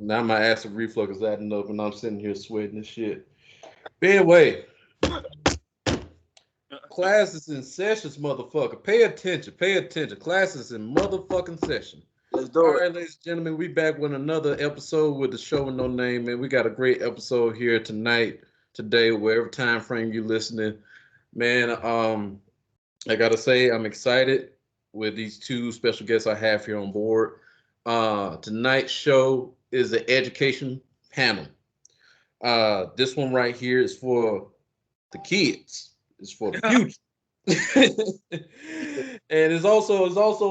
now my acid reflux is adding up, and I'm sitting here sweating and shit. But anyway, classes in sessions, motherfucker. Pay attention. Pay attention. Classes in motherfucking session. Let's All do it. right, ladies and gentlemen, we back with another episode with the show with no name, man. We got a great episode here tonight, today, wherever time frame you listening, man. I gotta say, I'm excited with these two special guests I have here on board. Tonight's show is an education panel. This one right here is for the kids. It's for the future. And it's also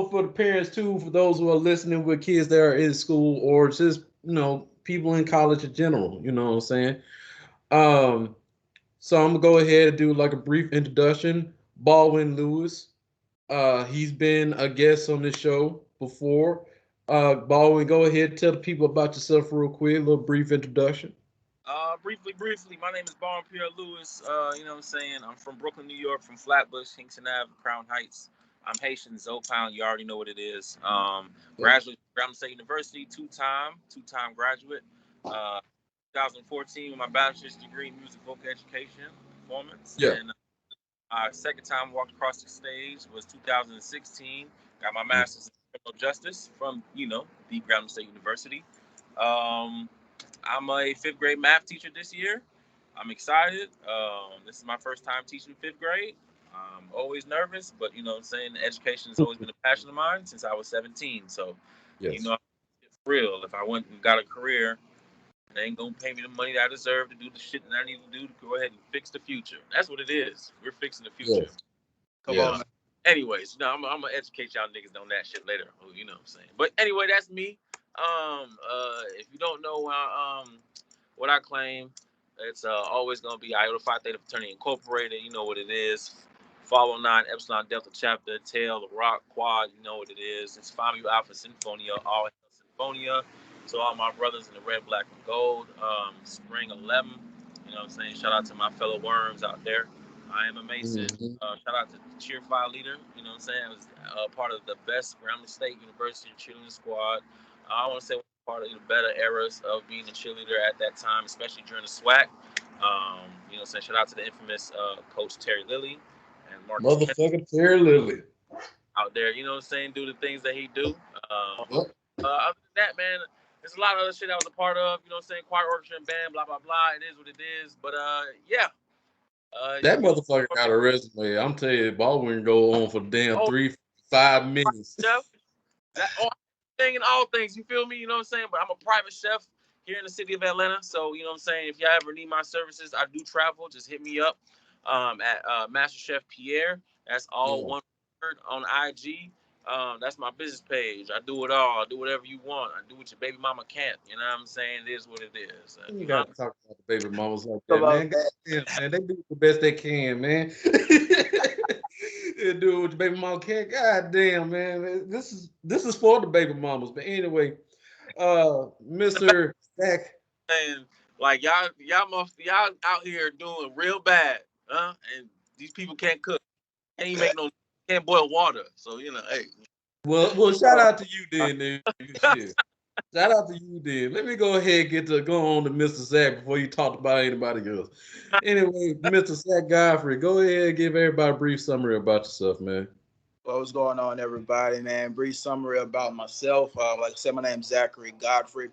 for the parents too, for those who are listening with kids that are in school or just people in college in general. You know what I'm saying? Um, so I'm gonna go ahead and do like a brief introduction. Baldwin Lewis. He's been a guest on this show before. Baldwin, go ahead and tell the people about yourself real quick. A little brief introduction. Briefly. My name is Baldwin Pierre Lewis. You know what I'm saying? I'm from Brooklyn, New York, from Flatbush, Kingston Ave, Crown Heights. I'm Haitian, Zopound. You already know what it is. Graduate from Grambling State University, two-time graduate. 2014 with my bachelor's degree in music vocal education performance. Yeah. And second time walked across the stage was 2016. Got my master's in criminal justice from, the Grambling State University. I'm a fifth grade math teacher this year. I'm excited. This is my first time teaching fifth grade. I'm always nervous, but you know what I'm saying? Education has always been a passion of mine since I was 17. So, Yes. it's real. If I went and got a career, they ain't going to pay me the money that I deserve to do the shit that I need to do to go ahead and fix the future. That's what it is. We're fixing the future. Yes. Come Yeah. on, man. Anyways, I'm going to educate y'all niggas on that shit later. You know what I'm saying? But anyway, that's me. If you don't know what I claim, it's always gonna be Iota Phi Theta Fraternity Incorporated. You know what it is. Follow 9 Epsilon Delta Chapter, Tail, the Rock, Quad. You know what it is. It's Phi Mu Alpha Sinfonia, all hail Sinfonia. So all my brothers in the red, black, and gold. Spring 11. You know what I'm saying? Shout out to my fellow worms out there. I am a Mason. Mhm. Shout out to Cheer Fire Leader. You know what I'm saying? I was part of the best Grambling State University cheerleading squad. I want to say part of the better eras of being a cheerleader at that time, especially during the SWAC. You know, saying shout out to the infamous Coach Terry Lilly and Marcus Kemp Motherfucking Terry Lily. out there. You know what I'm saying? Do the things that he do. Yep. Other than that, man, there's a lot of other shit I was a part of. You know what I'm saying? Choir, orchestra, and band, blah blah blah. It is what it is. But yeah. That motherfucker got a resume. I'm telling you, Baldwin go on for damn Oh, 3-5 minutes. chef. Thing in all things, you feel me? You know what I'm saying? But I'm a private chef here in the city of Atlanta. So, you know what I'm saying? If y'all ever need my services, I do travel. Just hit me up at Master Chef Pierre. That's all Yeah. one word on IG. That's my business page. I do it all. I do whatever you want. I do what your baby mama can't. You know what I'm saying? It is what it is. You got to talk about the baby mamas like Come that, on, man. man. Goddamn, man. They do the best they can, man. They do what the baby mama can. God damn, man. This is for the baby mamas. But anyway, Mr. Zach. And like y'all out here doing real bad, huh? And these people can't cook, can't even make no, can't boil water. So you know, hey, Well, shout out to you then, nigga. Shit. Shout out to you then. Let me go ahead and go on to Mr. Zach before you talk about anybody else. Anyway, Mr. Zach Godfrey, go ahead and give everybody a brief summary about yourself, man. What's going on, everybody, man? Brief summary about myself. Like I said, my name's Zachary Godfrey.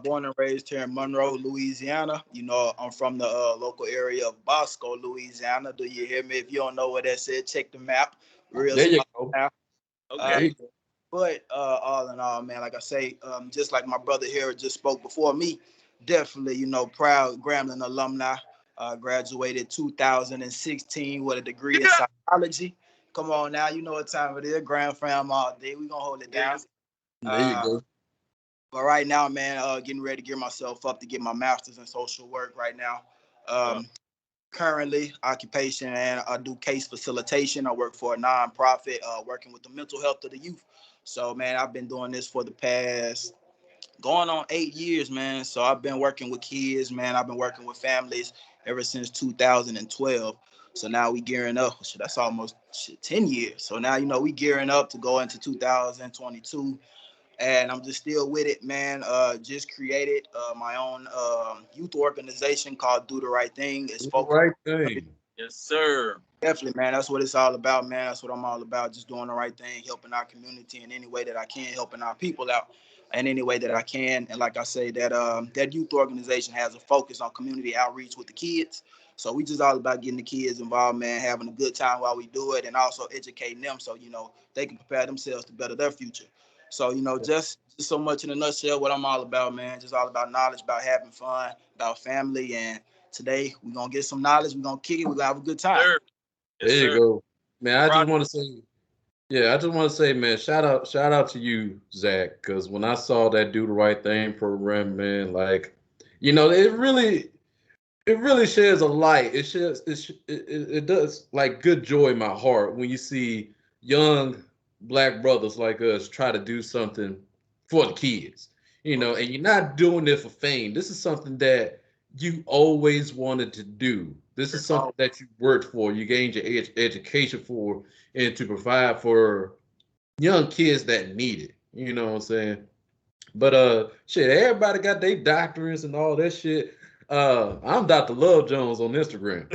Born and raised here in Monroe, Louisiana. You know, I'm from the local area of Bosco, Louisiana. Do you hear me? If you don't know what that said, check the map. Real There you small go. map. There okay. you go. But all in all, man, like I say, just like my brother here just spoke before me, definitely, proud Grambling alumni. Graduated 2016 with a degree in Yeah. psychology. Come on now, you know what time it is. Grand fam all day. We gonna hold it down. Yes. There you Uh, go. but right now, man, getting ready to gear myself up to get my master's in social work right now. Uh, Currently, occupation, and I do case facilitation. I work for a nonprofit, working with the mental health of the youth. So, man, I've been doing this for the past going on 8 years, man. So I've been working with kids, man. I've been working with families ever since 2012. So now we gearing up. So that's almost 10 years. So now, we gearing up to go into 2022. and I'm just still with it, man. Just created my own youth organization called Do the Right Thing. It's Do the focused. right thing. Yes, sir. Definitely, man. That's what it's all about, man. That's what I'm all about. Just doing the right thing, helping our community in any way that I can, helping our people out in any way that I can. And like I say, that youth organization has a focus on community outreach with the kids. So we just all about getting the kids involved, man, having a good time while we do it, and also educating them so they can prepare themselves to better their future. So just so much in a nutshell, what I'm all about, man. Just all about knowledge, about having fun, about family, and today we're gonna get some knowledge. We're gonna kick it. We're gonna have a good time. Sir. Yes, There you sir. go. Man, I just Roger. want to say, yeah, I just want to say, man, shout out to you, Zach, because when I saw that Do the Right Thing program, man, like, it really sheds a light. It does like good joy in my heart when you see young black brothers like us try to do something for the kids, and you're not doing it for fame. This is something that you always wanted to do. This is something that you worked for, you gained your education for, and to provide for young kids that need it. You know what I'm saying? But shit, everybody got their doctorates and all that shit. I'm Dr. Love Jones on Instagram.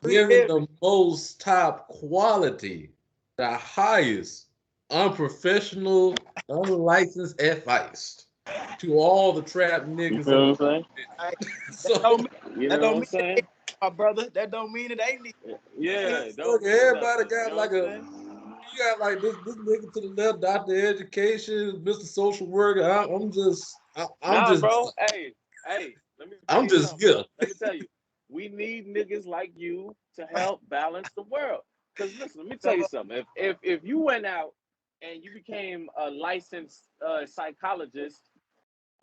Giving the most top quality, the highest unprofessional, unlicensed advice to all the trap You niggas feel on what I'm saying? That don't so mean, You that know don't what I'm mean it saying? ain't, my brother. That don't mean it ain't. Yeah, look, don't mean everybody nothing. You got know what like I'm a saying? you got like this nigga to the left, Dr. Education, Mr. Social Worker. I'm Nah, just bro. Hey, let me tell I'm you just something, bro. here. Let me tell you. We need niggas like you to help balance the world. Cause listen, let me tell you something. If you went out and you became a licensed psychologist,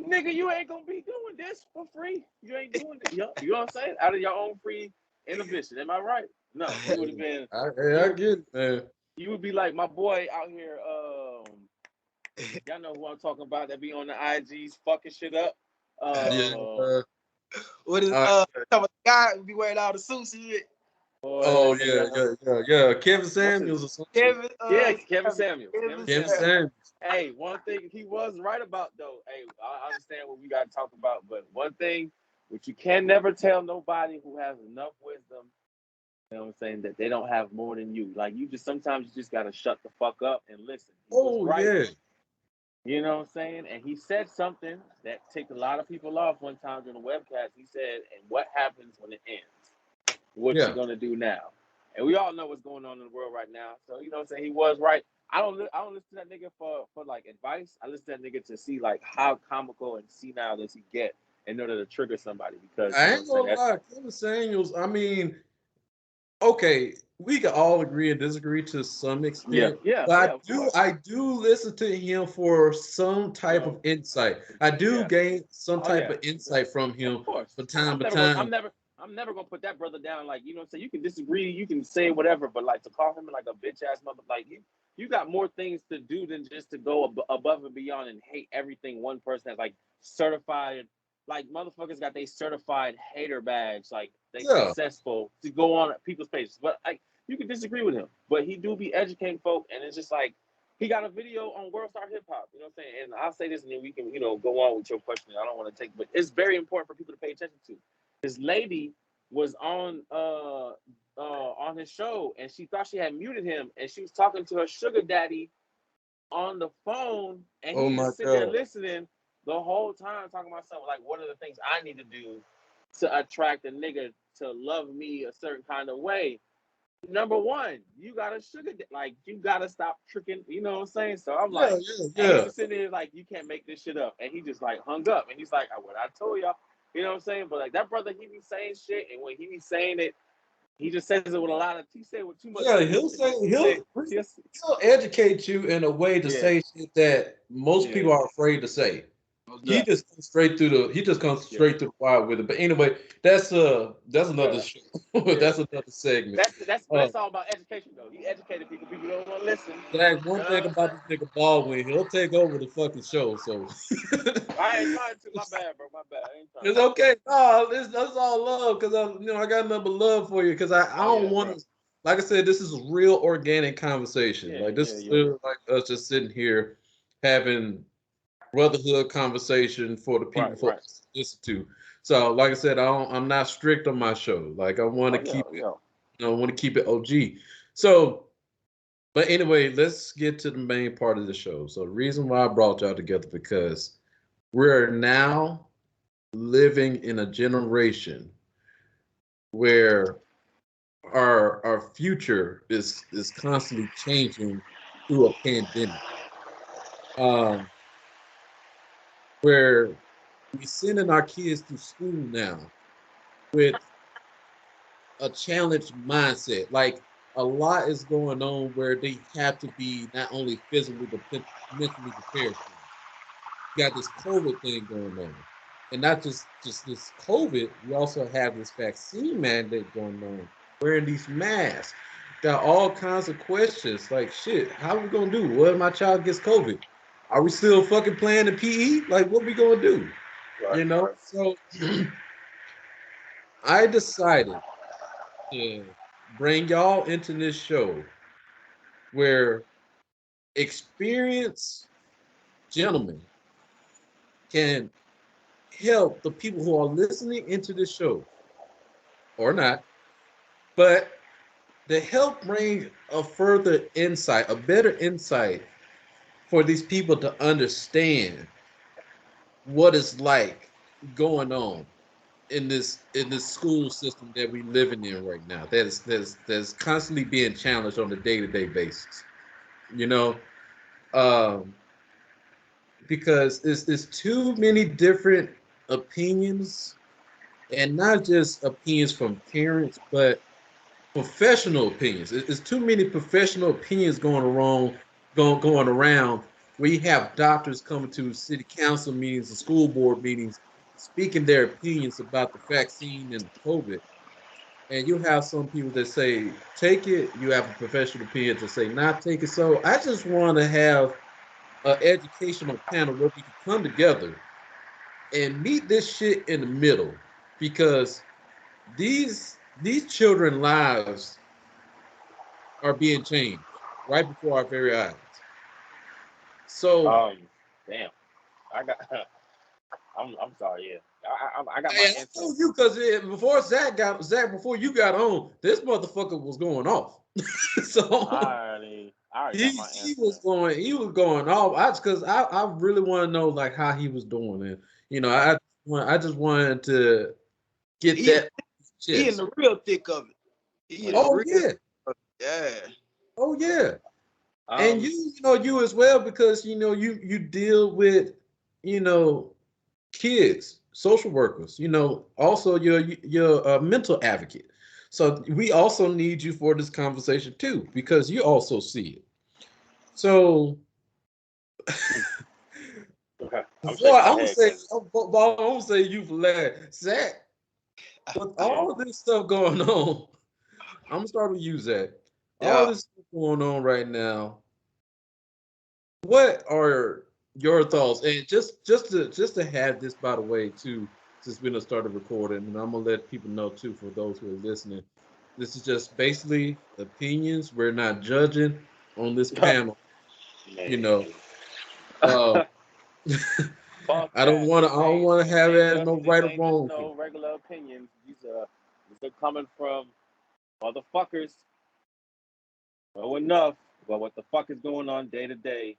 nigga, you ain't gonna be doing this for free. You ain't doing it. You know what I'm saying? Out of your own free inhibition. Am I right? No, you would have been. I You get it, man. you would be like my boy out here. Y'all know who I'm talking about that be on the IGs fucking shit up. Yeah. What is Uh, the guy who be wearing all the suits and shit? oh Boy, yeah. Kevin what's his? Samuels or some shit. Kevin, Yeah, Kevin Samuels. Kevin Kevin Samuels. Samuels. Hey, one thing he was right about though. Hey, I understand what we got to talk about, but one thing which you can never tell nobody who has enough wisdom, you know what I'm saying, that they don't have more than you. Like you just sometimes you just gotta shut the fuck up and listen. He was Oh right. yeah. You know what I'm saying? And he said something that ticked a lot of people off one time during the webcast. He said, and what happens when it ends? What you Yeah. gonna do now? And we all know what's going on in the world right now. So you know what I'm saying? He was right. I don't listen to that nigga for like advice. I listen to that nigga to see like how comical and senile does he get in order to trigger somebody because you I know ain't what I'm gonna saying? lie, Kevin Samuels. I mean, okay, we can all agree and disagree to some extent, but I Of do course. I do listen to him for some type of So insight. I do yeah. gain some Oh type yeah. of insight from Of him course. from time to time. I'm never gonna put that brother down. Like, you know what I'm saying? You can disagree, you can say whatever, but like to call him like a bitch ass mother, like you got more things to do than just to go above and beyond and hate everything one person has like certified. Like motherfuckers got they certified hater badge, like they Yeah, successful to go on people's pages. But like you can disagree with him, but he do be educating folk, and it's just like he got a video on World Star Hip Hop. You know what I'm saying? And I'll say this, and then we can go on with your question. I don't want to take, but it's very important for people to pay attention to. This lady was on his show, and she thought she had muted him, and she was talking to her sugar daddy on the phone, and oh he my just sitting there god. listening the whole time, talking about something like, what are the things I need to do to attract a nigga to love me a certain kind of way? Number one, you gotta like you gotta stop tricking. You know what I'm saying? So I'm Yeah, like, yeah, and he yeah. was sitting there like, you can't make this shit up, and he just like hung up, and he's like, what I told y'all. You know what I'm saying? But like that brother, he be saying shit, and when he be saying it, he just says it with a lot of. He say it with too much Yeah, he'll say seriousness. He say just he'll educate you in a way to yeah, say shit that most yeah, people are afraid to say. He Yeah. just comes straight through the he just comes yeah, straight to the wire with it. But anyway, that's another yeah, show. yeah. That's another segment. But that's all about education though. He educated people. People don't want to listen. Zach, You one know thing what I'm about saying? this nigga Baldwin, he'll take over the fucking show. So I ain't trying to. My bad, bro. My bad. I ain't trying it's to. okay. No, that's all love because I got nothing but love for you because I Oh don't yeah, want bro. to. Like I said, this is a real organic conversation. Yeah, Like this yeah, is yeah. literally like us just sitting here having brotherhood conversation for the people Right, for right. us to listen to. So, like I said, I'm not strict on my show. Like I want Oh to yeah, keep it, yeah. I want to keep it OG. So, but anyway, let's get to the main part of the show. So, the reason why I brought y'all together because we're now living in a generation where our future is constantly changing through a pandemic. Um, where we sending our kids to school now with a challenged mindset. Like a lot is going on where they have to be not only physically but mentally prepared for. You got this COVID thing going on, and not just this COVID. We also have this vaccine mandate going on. Wearing these masks, got all kinds of questions. Like shit, how are we gonna do? What if my child gets COVID? Are we still fucking playing the PE? Like what we gonna do? Right, You know? right. So I decided to bring y'all into this show where experienced gentlemen can help the people who are listening into this show or not, but to help bring a further insight, a better insight for these people to understand what it's like going on in this school system that we're living in right now. That's constantly being challenged on a day-to-day basis. You know, um, because it's too many different opinions, and not just opinions from parents, but professional opinions. It's too many professional opinions going around. Where you have doctors coming to city council meetings and school board meetings, speaking their opinions about the vaccine and COVID. And you have some people that say take it. You have a professional opinion to say not take it. So I just want to have an educational panel where we can come together and meet this shit in the middle because these children lives are being changed right before our very eyes. So Um, damn. I got. I'm sorry. Yeah, I got my I answer. told you because before Zach before you got on, this motherfucker was going off. So I already got my he answer. was going off. I really want to know like how he was doing and I just wanted to get He that he in chest. the real thick of it. He in the Oh real yeah. yeah. Oh yeah. And Um, you as well because you deal with you know kids, social workers. Also you're a mental advocate. So we also need you for this conversation too because you also see it. So I'm before shaking my I'm gonna head say, because I'm gonna say you for last, Zach. With yeah. all of this stuff going on, I'm gonna start with you, Zach. All Yeah. this stuff going on right now. What are your thoughts? And just to have this by the way too, since we done started recording, and I'm gonna let people know too for those who are listening. This is just basically opinions. We're not judging on this panel. You know, Man, uh, fuck I don't that. want to. This I don't ain't want to this have it ain't as just no this right or ain't just wrong thing. no regular opinions. These are coming from motherfuckers know enough about what the fuck is going on day to day.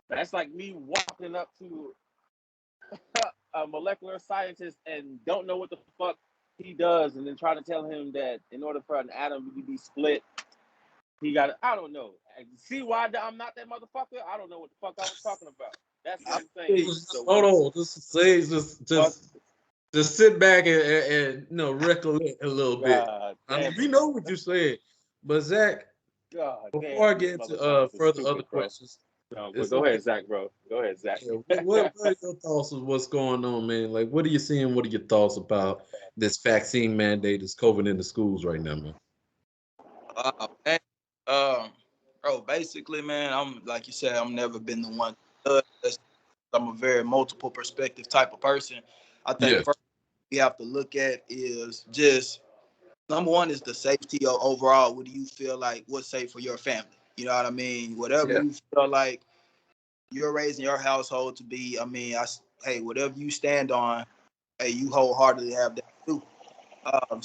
That's like me walking up to a molecular scientist and don't know what the fuck he does, and then try to tell him that in order for an atom to be split, he got. I don't know. See why I'm not that motherfucker? I don't know what the fuck I was talking about. That's what I I'm saying. feel you. Just So hold when on. Just say. Just fuck, just just sit back and recollect a little bit. god I mean, damn we it, know what you said, but Zach, god before I damn, these get into motherfuckers is further other stupid, bro. questions, No, but it's go okay. ahead, Zach, bro. Go ahead, Zach. Yeah, what are your thoughts of what's going on, man? Like, what are you seeing? What are your thoughts about this vaccine mandate that's COVID in the schools right now, man? Man. Um, bro, basically, man, I'm like you said, I'm never been the one to judge. I'm a very multiple perspective type of person. I think Yeah, first we have to look at is just number one is the safety overall. What do you feel like what's safe for your family? You know what I mean? Whatever yeah, you feel like you're raising your household to be. I mean, hey, whatever you stand on, hey, you wholeheartedly have that too.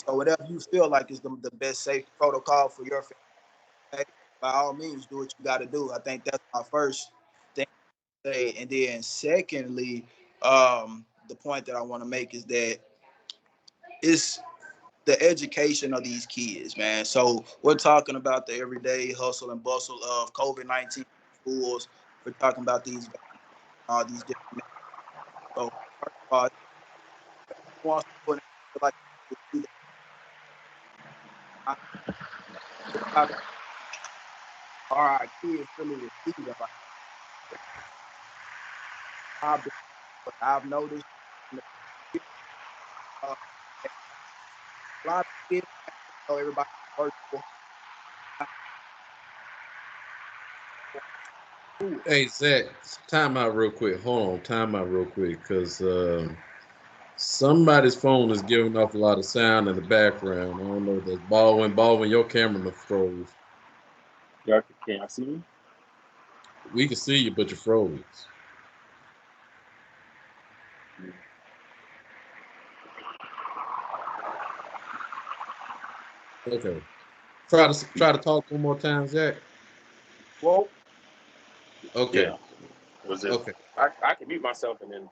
So whatever you feel like is the best safe protocol for your family, by all means, do what you got to do. I think that's my first thing to say. And then secondly, the point that I want to make is that it's the education of these kids, man. So we're talking about the everyday hustle and bustle of COVID-19 schools. We're talking about all these different. So first of all, wants to put it like are our kids really receiving? Like I've been, what I've noticed, uh, a lot of kids, everybody virtual school. Hey Zach, time out real quick. Hold on, time out real quick, because somebody's phone is giving off a lot of sound in the background. I don't know if that's Baldwin. Baldwin, your camera done froze. Y'all can I see me? We can see you, but you froze. Okay. Try to talk one more time, Zach. Well, Okay. Yeah. Was it? Okay. I can mute myself and then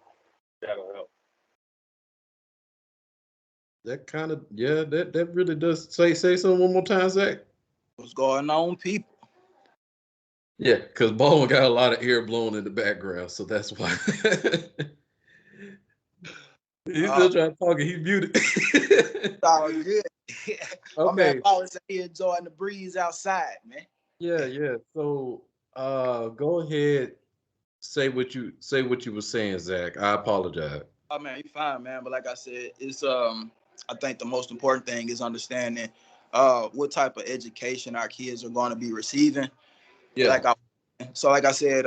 that'll help. That kind of that really does say something one more time, Zach. what's going on, people? Yeah, because Baldwin got a lot of air blowing in the background, so that's why. He's Uh, still trying to talk and he's muted. all good. My man Okay. always say he enjoying the breeze outside, man. Yeah. So go ahead, say what you were saying, Zach. I apologize. Oh man, you fine, man. But like I said, it's I think the most important thing is understanding what type of education our kids are going to be receiving. Yeah. Like I like I said,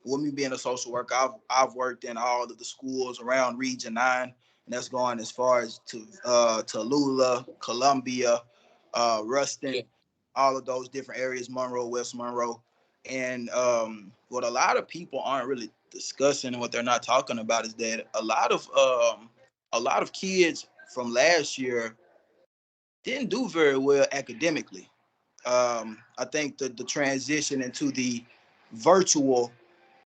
with me being a social worker, I've worked in all of the schools around Region 9, and that's going as far as to Tallulah, Columbia, Yeah. Ruston, all of those different areas, Monroe, West Monroe. And what a lot of people aren't really discussing and what they're not talking about is that a lot of kids from last year didn't do very well academically. I think the transition into the virtual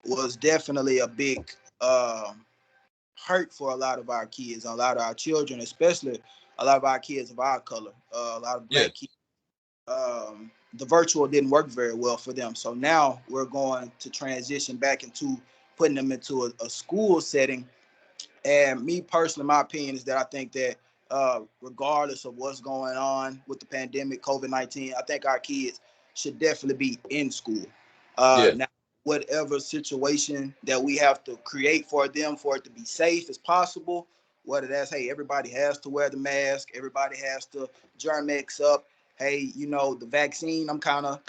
was definitely a big hurt for a lot of our kids, a lot of our children, especially a lot of our kids of our color, a lot of Yeah. black kids. The virtual didn't work very well for them. So now we're going to transition back into putting them into a school setting. And me personally, my opinion is that I think that regardless of what's going on with the pandemic, COVID-19, I think our kids should definitely be in school. Yeah. Now, whatever situation that we have to create for them for it to be safe as possible, whether that's, hey, everybody has to wear the mask, everybody has to germex up. Hey, the vaccine, I'm kind of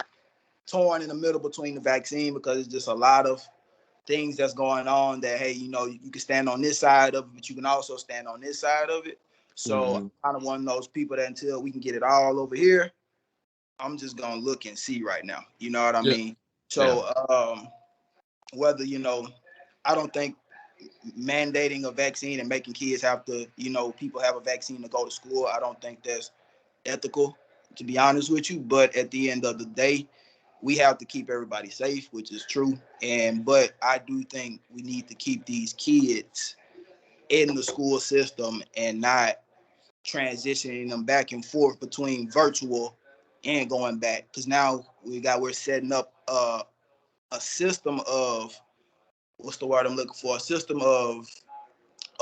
torn in the middle between the vaccine because it's just a lot of things that's going on that, hey, you can stand on this side of it, but you can also stand on this side of it. So Mm-hmm. I'm kind of one of those people that until we can get it all over here, I'm just gonna look and see right now. You know what I Yeah. mean? Yeah. So whether I don't think mandating a vaccine and making kids have to, people have a vaccine to go to school. I don't think that's ethical, to be honest with you. But at the end of the day, we have to keep everybody safe, which is true. But I do think we need to keep these kids in the school system and not transitioning them back and forth between virtual and going back. Because now we're setting up a system of, what's the word I'm looking for? A system of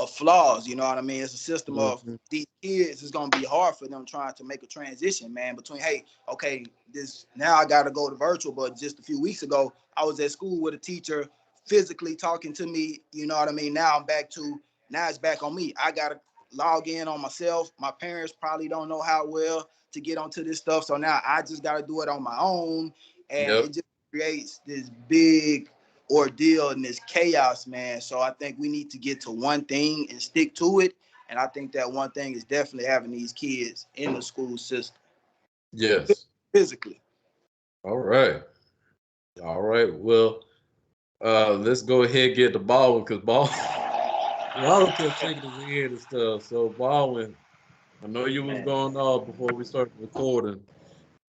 flaws. You know what I mean? It's a system of Mm-hmm. these kids. It's gonna be hard for them trying to make a transition, man. Between, hey, okay, this now I gotta go to virtual, but just a few weeks ago I was at school with a teacher physically talking to me. You know what I mean? Now it's back on me. I gotta log in on myself. My parents probably don't know how well to get onto this stuff, so now I just gotta do it on my own, and Yep. it just creates this big ordeal and this chaos, man. So I think we need to get to one thing and stick to it. And I think that one thing is definitely having these kids in the school system Yes. physically. All right. All right. Well, Let's go ahead and get the Baldwin because Baldwin kept shaking his head and stuff. So Baldwin, I know you was Man, going off before we started recording,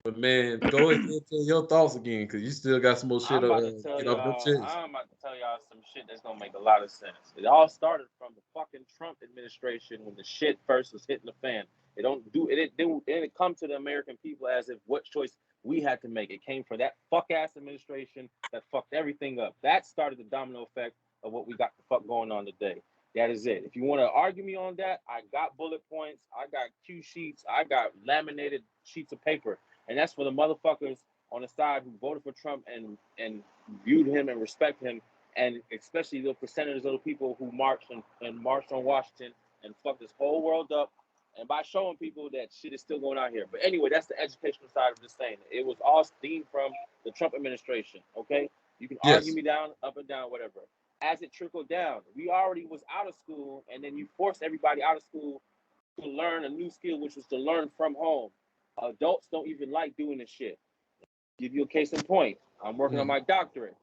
but man, go ahead and tell your thoughts again because you still got some more shit I'm to about to tell get off your y'all. chest. I'm about to tell y'all some shit that's gonna make a lot of sense. It all started from the fucking Trump administration when the shit first was hitting the fan. It don't do it. It didn't come to the American people as if what choice we had to make. It came from that fuck ass administration that fucked everything up. That started the domino effect of what we got the fuck going on today. That is it. If you want to argue me on that, I got bullet points. I got cue sheets. I got laminated sheets of paper, and that's for the motherfuckers on the side who voted for Trump and viewed him and respect him, and especially the percentages of the people who marched on Washington and fucked this whole world up, and by showing people that shit is still going on here. But anyway, that's the educational side of this thing. It was all steamed from the Trump administration. Okay, you can argue Yes. me down, up and down, whatever. As it trickled down, we already was out of school, and then you forced everybody out of school to learn a new skill, which was to learn from home. Adults don't even like doing this shit. Give you a case in point. I'm working on Mm. my doctorate.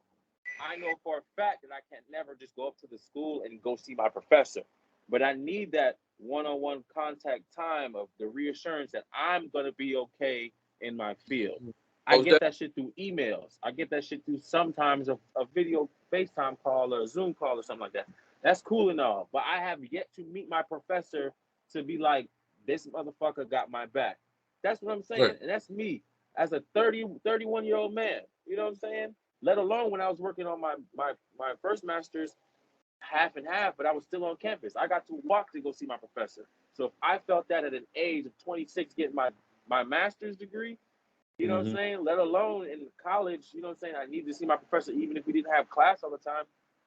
I know for a fact that I can never just go up to the school and go see my professor, but I need that one-on-one contact time of the reassurance that I'm gonna be okay in my field. I Oh, get that shit through emails. I get that shit through sometimes a video FaceTime call or a Zoom call or something like that. That's cool and all, but I have yet to meet my professor to be like, this motherfucker got my back. That's what I'm right. saying, and that's me as a 31-year-old man. You know what I'm saying? Let alone when I was working on my first master's half and half, but I was still on campus. I got to walk to go see my professor. So if I felt that at an age of 26 getting my master's degree, you know what I'm Hmm. saying? Let alone in college, you know what I'm saying? I need to see my professor even if we didn't have class all the time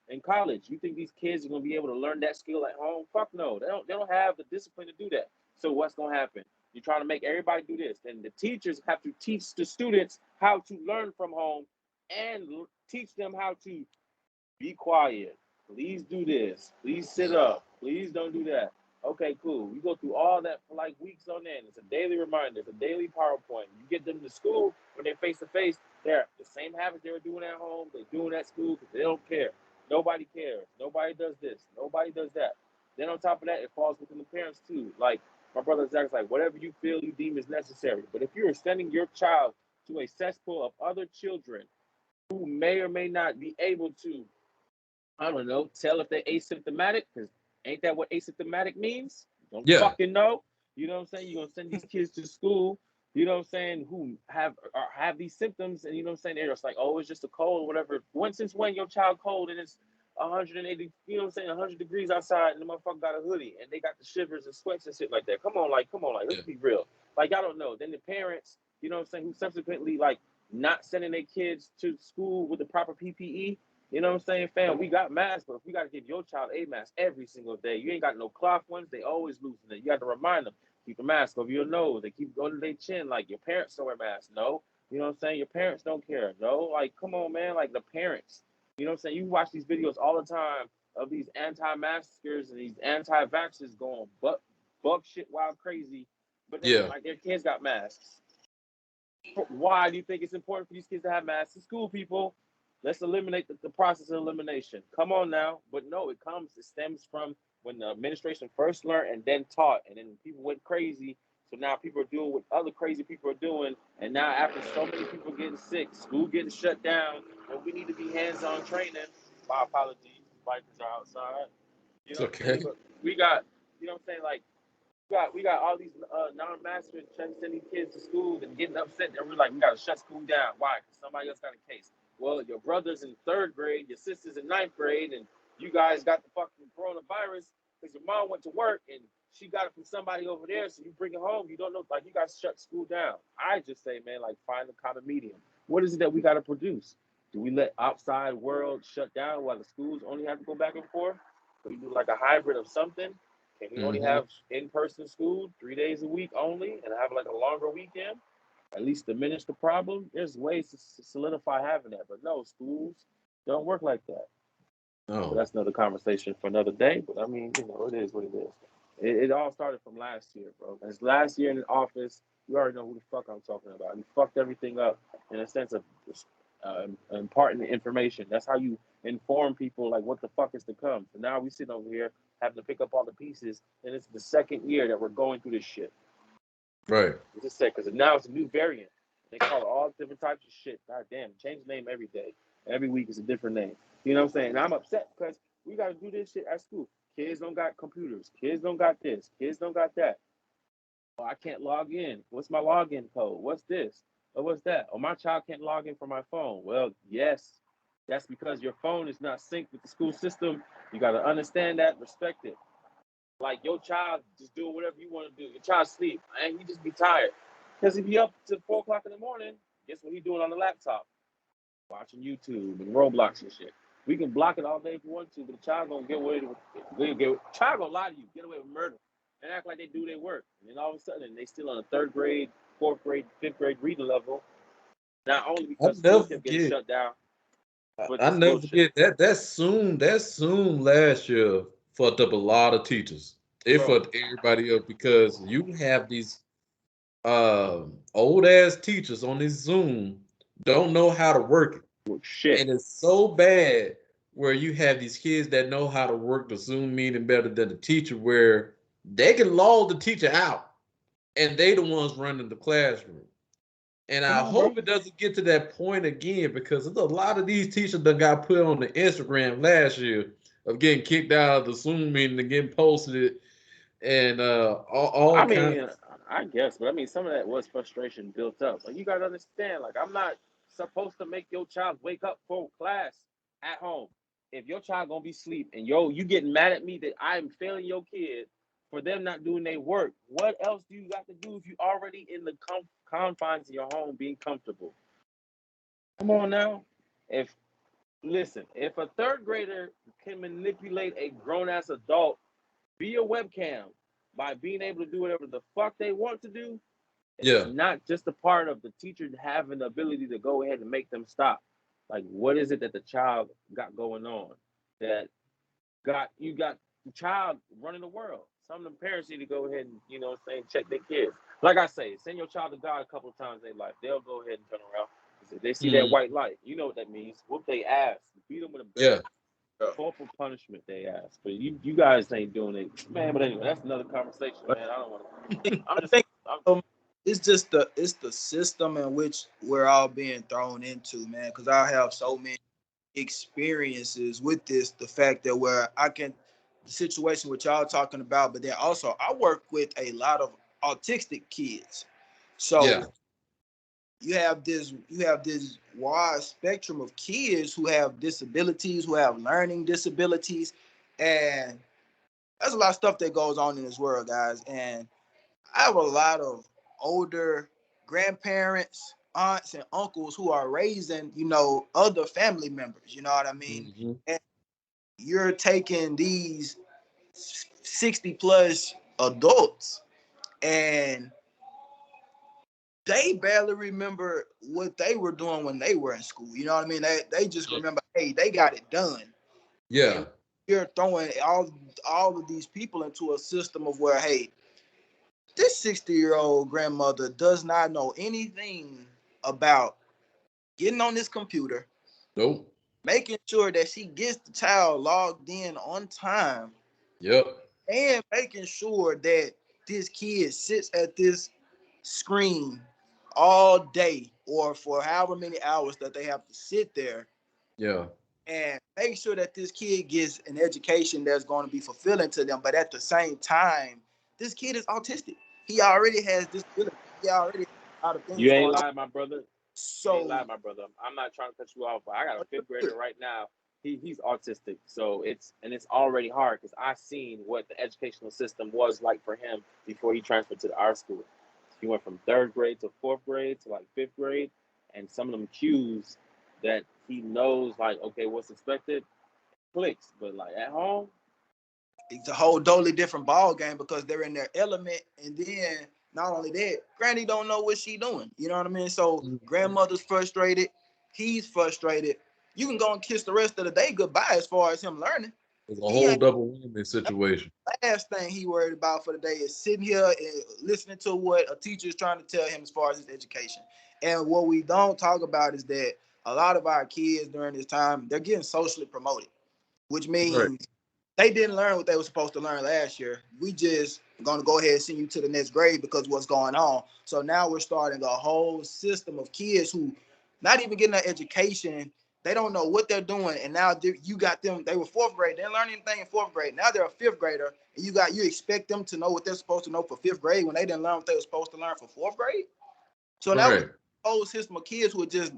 in college. You think these kids are gonna be able to learn that skill at home? Fuck no. They don't have the discipline to do that. So what's gonna happen? You're trying to make everybody do this. And the teachers have to teach the students how to learn from home and teach them how to be quiet. Please do this. Please sit up. Please don't do that. Okay, cool. We go through all that for like weeks on end. It's a daily reminder. It's a daily PowerPoint. You get them to school when they're face to face. They're the same habits they were doing at home. They're doing at school because they don't care. Nobody cares. Nobody does this. Nobody does that. Then on top of that, it falls within the parents too. Like my brother Zach's like, whatever you feel you deem is necessary. But if you're sending your child to a cesspool of other children who may or may not be able to, I don't know, tell if they're asymptomatic, because ain't that what asymptomatic means? Don't Yeah. fucking know. You know what I'm saying? You're gonna send these kids to school, you know what I'm saying, who have these symptoms, and you know what I'm saying, they're just like, oh, it's just a cold, whatever. Since when your child cold and it's 180, you know what I'm saying, 100 degrees outside, and the motherfucker got a hoodie and they got the shivers and sweats and shit like that. Come on, like, let's Yeah. be real. Like, I don't know. Then the parents, you know what I'm saying, who subsequently like not sending their kids to school with the proper PPE. You know what I'm saying, fam? We got masks, but if we got to give your child a mask every single day, you ain't got no cloth ones. They always losing it. You got to remind them, keep the mask over your nose. They keep going to their chin like your parents don't wear masks. No, you know what I'm saying? Your parents don't care. No, like, come on, man. Like the parents, you know what I'm saying? You watch these videos all the time of these anti-maskers and these anti-vaxxers going bug shit wild crazy, but then Yeah. like their kids got masks. Why do you think it's important for these kids to have masks in school, people? Let's eliminate the process of elimination. Come on now. But no, it stems from when the administration first learned and then taught, and then people went crazy. So now people are doing what other crazy people are doing. And now after so many people getting sick, school getting shut down, when we need to be hands-on training. My apologies, bikers are outside. You It's know what I'm saying? okay. But we got, you know what I'm saying, like we got all these non-masters trying to send these kids to school and getting upset, and we're like, we got to shut school down. Why? Because somebody else got a case. Well, your brother's in third grade, your sister's in ninth grade, and you guys got the fucking coronavirus because your mom went to work and she got it from somebody over there. So you bring it home. You don't know, like, you guys shut school down. I just say, man, like, find the common medium. What is it that we got to produce? Do we let outside world shut down while the schools only have to go back and forth? Do we do like a hybrid of something? Can we only Hmm. have in-person school 3 days a week only and have like a longer weekend? At least diminish the problem. There's ways to solidify having that, but no, schools don't work like that. But Oh. that's another conversation for another day. But I mean, it is what it is. It all started from last year, bro. As last year in office, you already know who the fuck I'm talking about. He fucked everything up in a sense of imparting the information. That's how you inform people like what the fuck is to come. So now we sitting over here having to pick up all the pieces, and it's the second year that we're going through this shit. Right. It's just sad because now it's a new variant. They call it all different types of shit. God damn, change the name every day. Every week is a different name. You know what I'm saying? And I'm upset because we got to do this shit at school. Kids don't got computers. Kids don't got this. Kids don't got that. Oh, I can't log in. What's my login code? What's this? Or what's that? Oh, my child can't log in from my phone. Well, yes, that's because your phone is not synced with the school system. You got to understand that, respect it. Like your child just doing whatever you want to do. Your child sleep and he just be tired. Because if he up to 4 o'clock in the morning, guess what he doing on the laptop? Watching YouTube and Roblox and shit. We can block it all day if we want to, but the child gonna get away with child gonna lie to you, get away with murder, and act like they do their work. And then all of a sudden they still on a third grade, fourth grade, fifth grade reading level. Not only I because school never kept getting forget. shut down, but I this never bullshit. forget that Zoom last year fucked up a lot of teachers. It Bro. fucked everybody up because you have these old ass teachers on this Zoom don't know how to work it. Shit. And it's so bad where you have these kids that know how to work the Zoom meeting better than the teacher, where they can log the teacher out and they the ones running the classroom. And Come I on, bro. hope it doesn't get to that point again because there's a lot of these teachers that got put on the Instagram last year of getting kicked out of the Zoom meeting and getting posted and all I kinds. mean, I guess, but I mean, some of that was frustration built up. Like, you gotta understand, like, I'm not supposed to make your child wake up for class at home. If your child gonna be asleep and you getting mad at me that I'm failing your kid for them not doing their work, what else do you got to do if you already in the confines of your home being comfortable? Come on now. If Listen, if a third grader can manipulate a grown ass adult via webcam by being able to do whatever the fuck they want to do, it's Yeah, not just a part of the teacher having the ability to go ahead and make them stop. Like, what is it that the child got going on that got the child running the world? Some of them parents need to go ahead and, check their kids. Like I say, send your child to God a couple of times in their life. They'll go ahead and turn around. If they see that mm, white light, you know what that means. Whoop they ass. Beat them with a yeah. belt. Corporal punishment they ask, but you guys ain't doing it, man. But anyway, that's another conversation, man. I don't want to. I'm I just, think I'm, it's just the system in which we're all being thrown into, man. Because I have so many experiences with this. The fact that the situation which y'all talking about, but then also I work with a lot of autistic kids. So Yeah. you have this wide spectrum of kids who have disabilities, who have learning disabilities, and there's a lot of stuff that goes on in this world, guys. And I have a lot of older grandparents, aunts, and uncles who are raising, other family members. You know what I mean? Hmm. And you're taking these 60 plus adults and they barely remember what they were doing when they were in school. You know what I mean? They just remember, hey, they got it done. Yeah. And you're throwing all of these people into a system of where, hey, this 60-year-old grandmother does not know anything about getting on this computer, Nope. making sure that she gets the child logged in on time, Yep. and making sure that this kid sits at this screen all day or for however many hours that they have to sit there Yeah. and make sure that this kid gets an education that's going to be fulfilling to them. But at the same time, this kid is autistic. He already has disability. He already has a lot of things you ain't going on. lying, my brother. You ain't So lying, my brother. I'm not trying to cut you off, but I got a fifth grader right now. He's autistic, so it's already hard because I seen what the educational system was like for him before he transferred to our school. He went from third grade to fourth grade to like fifth grade, and some of them cues that he knows, like, okay, what's expected, clicks. But like at home, it's a whole totally different ball game because they're in their element, and then not only that, Granny don't know what she doing. You know what I mean? So Mhm. grandmother's frustrated, he's frustrated. You can go and kiss the rest of the day goodbye as far as him learning. It's a He whole ain't double whammy situation. last thing he worried about for the day is sitting here and listening to what a teacher is trying to tell him as far as his education. And what we don't talk about is that a lot of our kids during this time, they're getting socially promoted, which means Right. they didn't learn what they were supposed to learn last year. We just gonna go ahead and send you to the next grade because what's going on. So now we're starting a whole system of kids who not even getting an education. They don't know what they're doing, and now you got them. They were fourth grade. They didn't learn anything in fourth grade. Now they're a fifth grader, and you expect them to know what they're supposed to know for fifth grade when they didn't learn what they were supposed to learn for fourth grade. So now we Right. have a whole system of kids who are just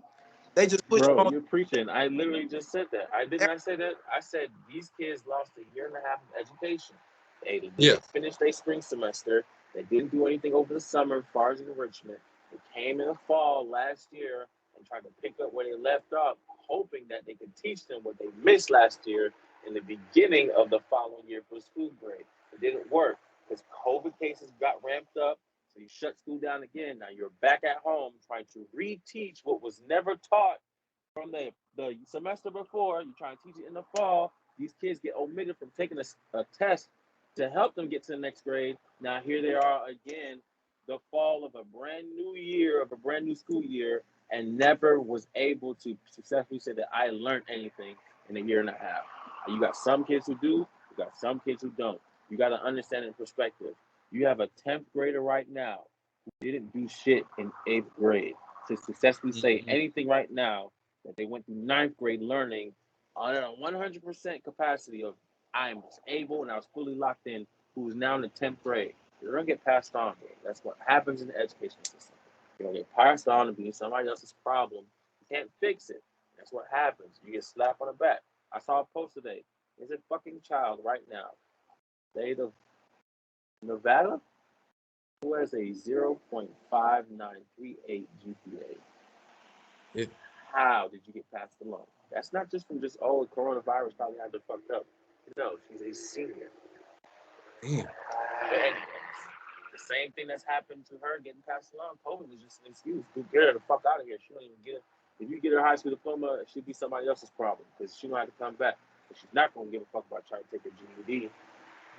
they just push Bro, on. you're preaching. I literally just said that. I did not say that. I said these kids lost a year and a half of education. They Yeah. didn't finish their spring semester. They didn't do anything over the summer as far as enrichment. They came in the fall last year and tried to pick up where they left off, hoping that they could teach them what they missed last year in the beginning of the following year for school grade. It didn't work because COVID cases got ramped up. So you shut school down again. Now you're back at home trying to reteach what was never taught from the semester before. You try and teach it in the fall. These kids get omitted from taking a test to help them get to the next grade. Now here they are again, the fall of a brand new year, of a brand new school year, and never was able to successfully say that I learned anything in a year and a half. You got some kids who do, you got some kids who don't. You got to understand it in perspective. You have a 10th grader right now who didn't do shit in 8th grade to successfully say anything right now that they went through 9th grade learning on a 100% capacity of I was able and I was fully locked in, who is now in the 10th grade. They're going to get passed on, bro. That's what happens in the education system. You're going to get passed on and be somebody else's problem. You can't fix it. That's what happens. You get slapped on the back. I saw a post today. There's a fucking child right now, state of Nevada, who has a 0.5938 GPA. How did you get past the loan? That's not just from just, oh, coronavirus probably had to fucked up. No, she's a senior. Damn. But anyways, the same thing that's happened to her getting past the loan. COVID was just an excuse. Dude, get her the fuck out of here. She don't even get it. If you get her high school diploma, it should be somebody else's problem because she don't have to come back. But she's not going to give a fuck about trying to take her GED.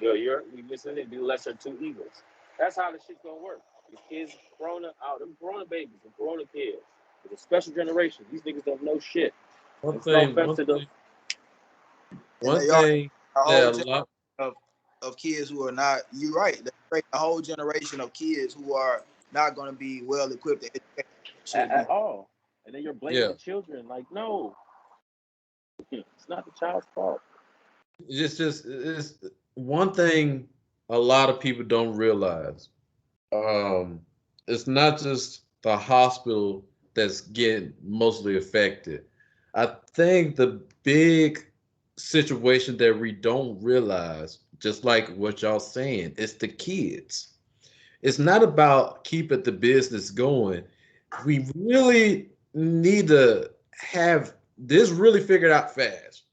You listening to be the lesser of two evils. That's how the shit's going to work. These kids, corona out, them corona babies, them corona kids. It's a special generation. These niggas don't know shit. One It's no thing, offense one to them. thing, And one they are thing a that whole a generation lot. of kids who are not. You're right. They're creating a whole generation of kids who are not going to be well equipped to educate should be. At all. And then you're blaming Yeah. the children. Like, no. It's not the child's fault. It's one thing a lot of people don't realize. Um, it's not just the hospital that's getting mostly affected. I think the big situation that we don't realize, just like what y'all saying, it's the kids. It's not about keeping the business going. We really need to have this really figured out fast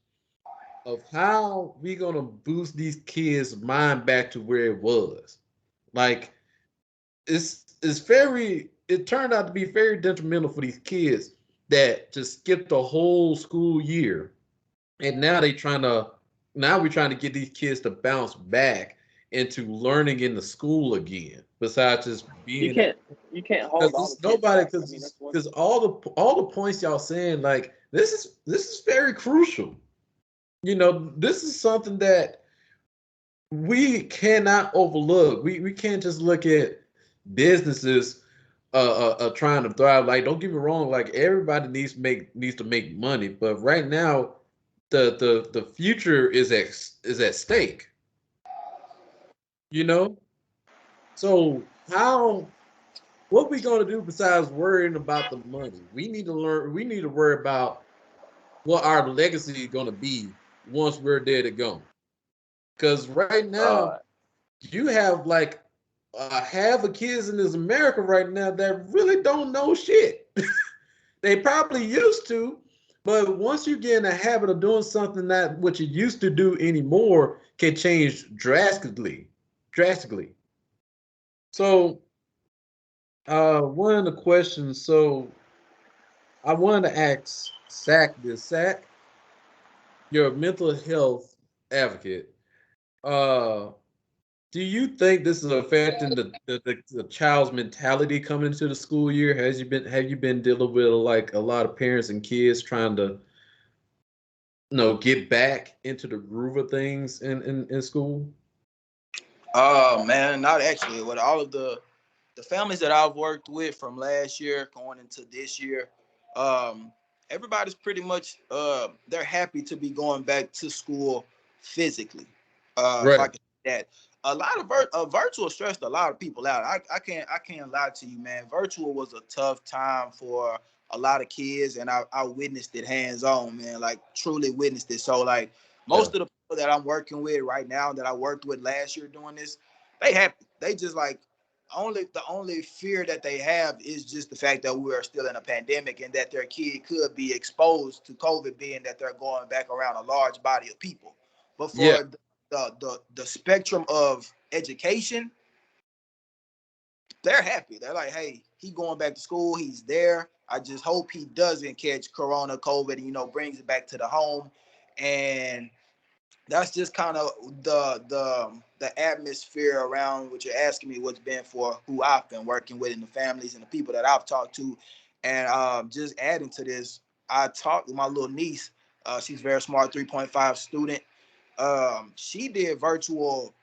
of how we gonna boost these kids' mind back to where it was. Like it's very it turned out to be very detrimental for these kids that just skipped the whole school year. And now we're trying to get these kids to bounce back into learning in the school again, besides just You being can't you can't hold because all the it's kids nobody back. I mean, that's one because all the points y'all saying, like this is very crucial. This is something that we cannot overlook. We can't just look at businesses trying to thrive. Like, don't get me wrong, like everybody needs to make money, but right now the future is at stake, you know? So what we gonna do besides worrying about the money? We need to worry about what our legacy is gonna be once we're dead and gone. Because right now, uh you have like half of kids in this America right now that really don't know shit. They probably used to, but once you get in the habit of doing something that what you used to do anymore can change drastically. Drastically. So one of the questions, so I wanted to ask Sack this. Sack, you're a mental health advocate. Uh Do you think this is affecting the child's mentality coming into the school year? Have you been dealing with like a lot of parents and kids trying to get back into the groove of things in school? Oh man, not actually. With all of the families that I've worked with from last year going into this year, um, everybody's pretty much they're happy to be going back to school physically. If I Right. can say that, a lot of virtual stressed a lot of people out. I can't lie to you, man. Virtual was a tough time for a lot of kids, and I witnessed it hands on, man. Like truly witnessed it. So like Yeah. most of the people that I'm working with right now that I worked with last year doing this, they happy. They just like the only fear that they have is just the fact that we are still in a pandemic and that their kid could be exposed to COVID, being that they're going back around a large body of people. But Yeah. for the spectrum of education, they're happy. They're like, hey, he going back to school. He's there. I just hope he doesn't catch Corona, COVID, and brings it back to the home. And that's just kind of the atmosphere around what you're asking me, what's been for who I've been working with and the families and the people that I've talked to. And just adding to this, I talked with my little niece. She's very smart, 3.5 student. She did virtual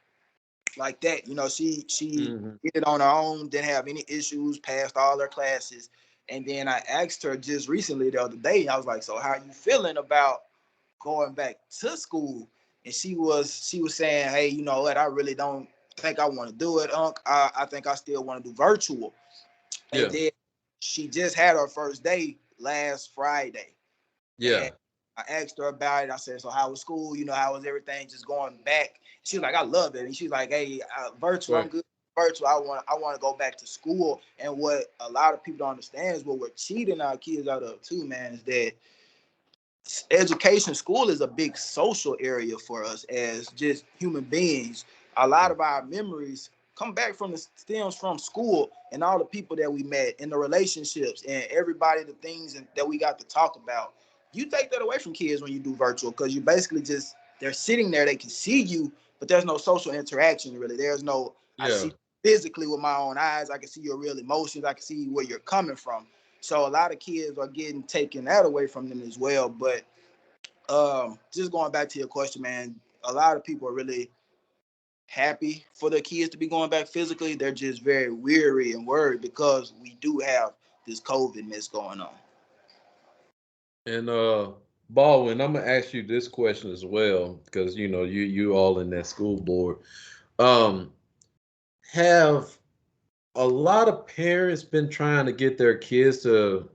like that. She Hmm. did it on her own, didn't have any issues, passed all her classes. And then I asked her just recently the other day, I was like, so how are you feeling about going back to school? And she was saying, hey, you know what, I really don't think I want to do it, Unc. I think I still want to do virtual. And Yeah. then she just had her first day last Friday. And Yeah. I asked her about it. I said, so how was school? How was everything just going back? She was like, I love it. And she's like, hey, virtual, I'm Right. good. Virtual, I want to go back to school. And what a lot of people don't understand is what we're cheating our kids out of too, man, is that education, school is a big social area for us as just human beings. A lot of our memories come back from the stems from school and all the people that we met and the relationships and everybody, the things that we got to talk about. You take that away from kids when you do virtual, because you basically just, they're sitting there, they can see you, but there's no social interaction really. There's no, I Yeah. see physically with my own eyes, I can see your real emotions, I can see where you're coming from. So a lot of kids are getting taken that away from them as well. But just going back to your question, man, a lot of people are really happy for their kids to be going back physically. They're just very weary and worried because we do have this COVID mess going on. And Baldwin, I'm gonna ask you this question as well, because you all in that school board. Um, have a lot of parents been trying to get their kids to,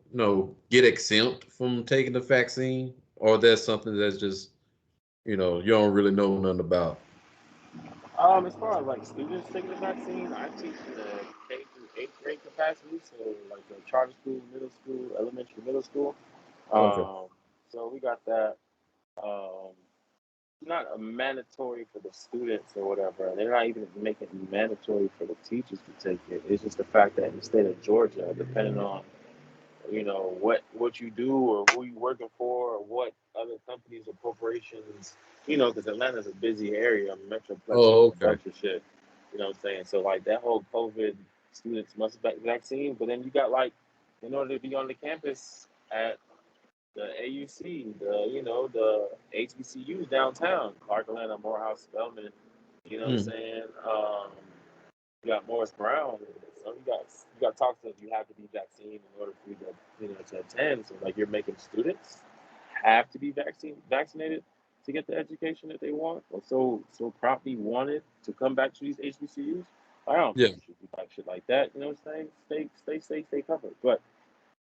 get exempt from taking the vaccine, or that's something that's just, you don't really know nothing about? As far as like students taking the vaccine, I teach in the K through eighth grade capacity, so like the charter school, middle school, elementary, middle school. Okay. Um, so we got that. Um, not a mandatory for the students or whatever. They're not even making it mandatory for the teachers to take it. It's just the fact that in the state of Georgia, depending on what you do or who you working for or what other companies or corporations, because Atlanta's a busy area, metroplex with Oh, a okay. bunch of shit. You know what I'm saying? So like that whole COVID students must vaccine, but then you got like in order to be on the campus at the AUC, the HBCUs downtown, Clark Atlanta, Morehouse, Spelman, you know what I'm Mm, saying? You got Morris Brown. So you got talks that you have to be vaccinated in order for you to to attend. So like you're making students have to be vaccinated to get the education that they want, or so promptly wanted to come back to these HBCUs. I don't yeah. think you should be like shit like that. You know what I'm saying? Stay safe, stay covered. But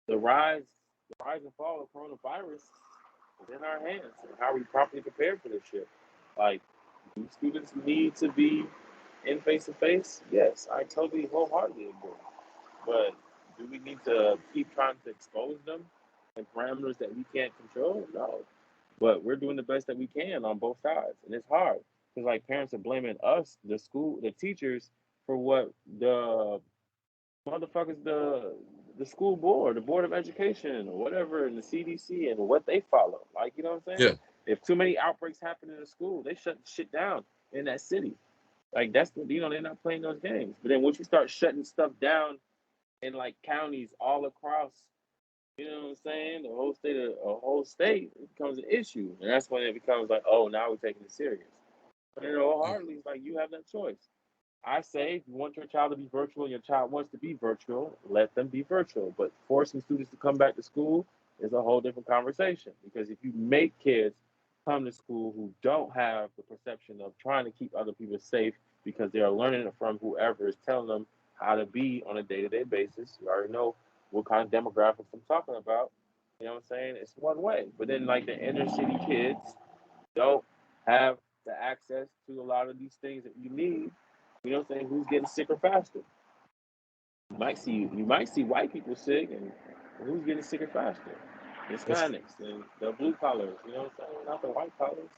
the rise, the rise and fall of coronavirus is in our hands, and how we properly prepare for this shit. Like, do students need to be in face to face? Yes, I totally wholeheartedly agree. But do we need to keep trying to expose them in parameters that we can't control? No. But we're doing the best that we can on both sides, and it's hard because like parents are blaming us, the school, the teachers, for what the motherfuckers, the school board, the board of education, or whatever, and the CDC and what they follow. Like, you know what I'm saying? Yeah. If too many outbreaks happen in a school, they shut shit down in that city. Like that's the they're not playing those games. But then once you start shutting stuff down in like counties all across, you know what I'm saying, the whole state of a whole state, it becomes an issue, and that's when it becomes like, oh, now we're taking it serious. But hardly it's like you have that choice. I say if you want your child to be virtual and your child wants to be virtual, let them be virtual. But forcing students to come back to school is a whole different conversation. Because if you make kids come to school who don't have the perception of trying to keep other people safe because they are learning it from whoever is telling them how to be on a day-to-day basis, you already know what kind of demographics I'm talking about. You know what I'm saying? It's one way. But then like the inner city kids don't have the access to a lot of these things that you need. You know what I'm saying? Who's getting sicker faster? You might see white people sick, and who's getting sicker faster? That's Hispanics and the blue collars. You know what I'm saying? Not the white collars.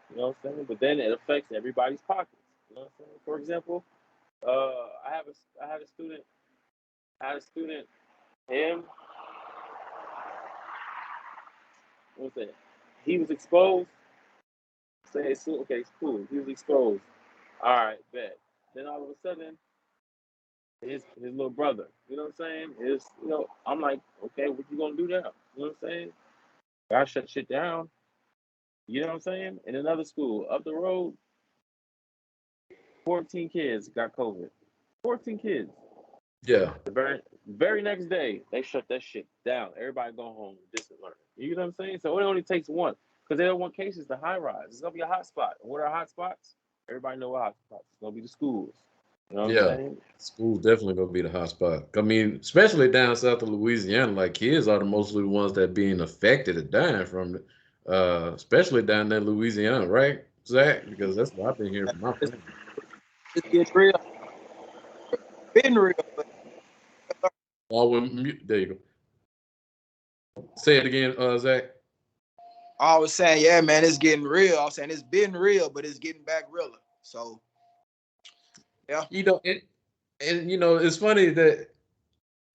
You know what I'm saying? But then it affects everybody's pockets. You know what I'm saying? For example, I had a student. I had a student. Him. What's that? He was exposed. Say it's okay. It's cool. He was exposed. All right, bet. Then all of a sudden, his little brother. You know what I'm saying? I'm like, okay, what you gonna do now? You know what I'm saying? I shut shit down. You know what I'm saying? In another school up the road, 14 kids got COVID. 14 kids. yeah. The very next day, they shut that shit down. Everybody go home, distant learning. You know what I'm saying? So it only takes one because they don't want cases to high rise. It's gonna be a hot spot. And what are hot spots? Everybody know what hot spots. It's gonna be the schools. You know what I'm Yeah, saying? school's definitely gonna be the hot spot. I mean, especially down south of Louisiana, like kids are the mostly ones that being affected and dying from it. Especially down there in Louisiana, right, Zach? Because that's what I've been hearing from my It's, friends. it's getting real, been real. But There you go. Say it again, Zach. I was saying, yeah, man, it's getting real. I was saying it's been real, but it's getting back realer. So yeah, You know, and it's funny that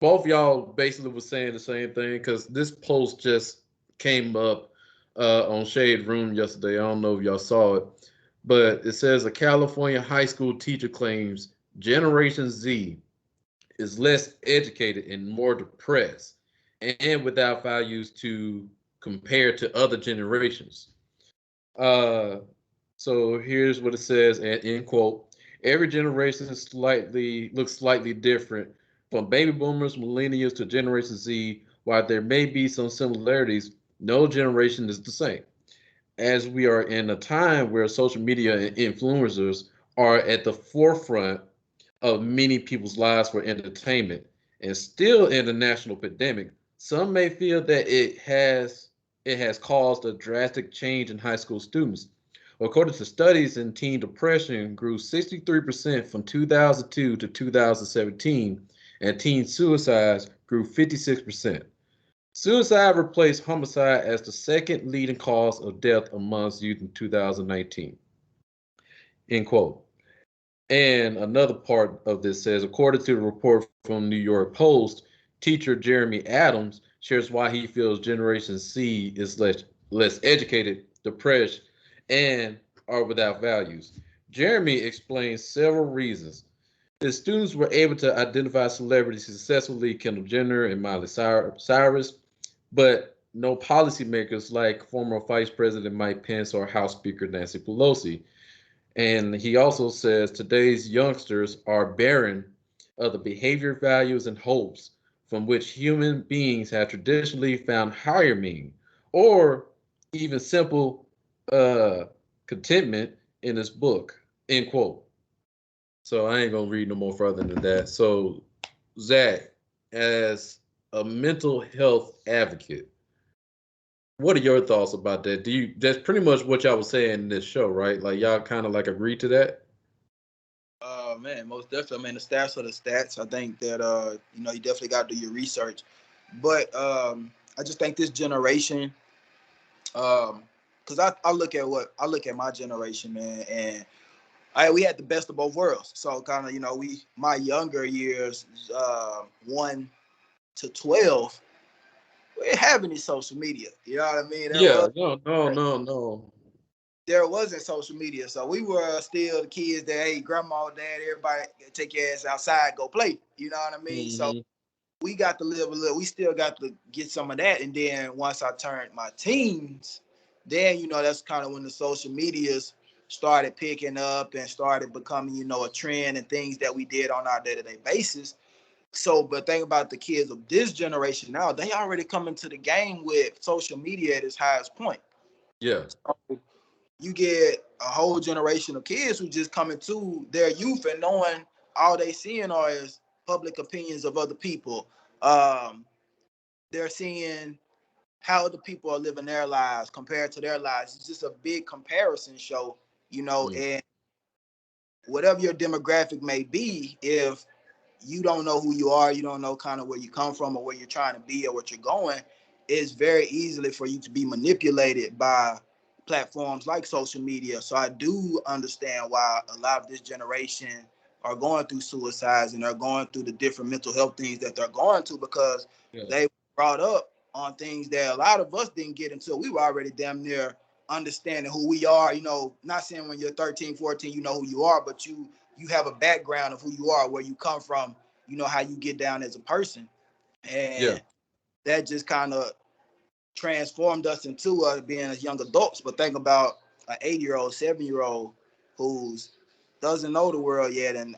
both y'all basically was saying the same thing because this post just came up on Shade Room yesterday. I don't know if y'all saw it, but it says a California high school teacher claims Generation Z is less educated and more depressed and without values to compare to other generations. Uh, so here's what it says, and in quote, every generation is looks slightly different, from baby boomers, millennials to Generation Z. While there may be some similarities, no generation is the same. As we are in a time where social media and influencers are at the forefront of many people's lives for entertainment and still in the national pandemic, some may feel that it has caused a drastic change in high school students. According to studies, in teen depression grew 63% from 2002 to 2017, and teen suicides grew 56%. Suicide replaced homicide as the second leading cause of death amongst youth in 2019. End quote. And another part of this says, according to the report from New York Post, teacher Jeremy Adams shares why he feels Generation C is less educated, depressed, and are without values. Jeremy explains several reasons. His students were able to identify celebrities successfully, Kendall Jenner and Miley Cyrus, but no policymakers like former Vice President Mike Pence or House Speaker Nancy Pelosi. And he also says today's youngsters are barren of the behavior, values, and hopes from which human beings have traditionally found higher meaning or even simple uh, contentment in this book. End quote. So I ain't gonna read no more further than that. So Zach, as a mental health advocate, what are your thoughts about that? That's pretty much what y'all was saying in this show, right? Like y'all kind of like agree to that? man, most definitely. I mean, the stats are the stats. I think that you definitely got to do your research. But I just think this generation, because I look at my generation, man, and we had the best of both worlds. So kind of, my younger years, 1 to 12, we didn't have any social media. You know what I mean? There Yeah, was no, no, no, no. there wasn't social media, so we were still the kids that, hey, grandma, dad, everybody take your ass outside, go play. You know what I mean? So Mm-hmm. we got to live a little. We still got to get some of that. And then once I turned my teens, then that's kind of when the social medias started picking up and started becoming a trend and things that we did on our day-to-day basis. So, but think about the kids of this generation now, they already come into the game with social media at its highest point. Yeah. So you get a whole generation of kids who just come into their youth and knowing all they seeing are is public opinions of other people. Um, they're seeing how other people are living their lives compared to their lives. It's just a big comparison show, Mm. and whatever your demographic may be, if you don't know who you are, you don't know kind of where you come from or where you're trying to be or what you're going, it's very easily for you to be manipulated by platforms like social media. So I do understand why a lot of this generation are going through suicides and are going through the different mental health things that they're going to, because Yeah. they brought up on things that a lot of us didn't get until we were already damn near understanding who we are. Not saying when you're 13, 14, you know who you are, but you have a background of who you are, where you come from, how you get down as a person. Yeah. And that just kind of transformed us into being as young adults. But think about an 8-year-old, 7-year-old who's doesn't know the world yet, and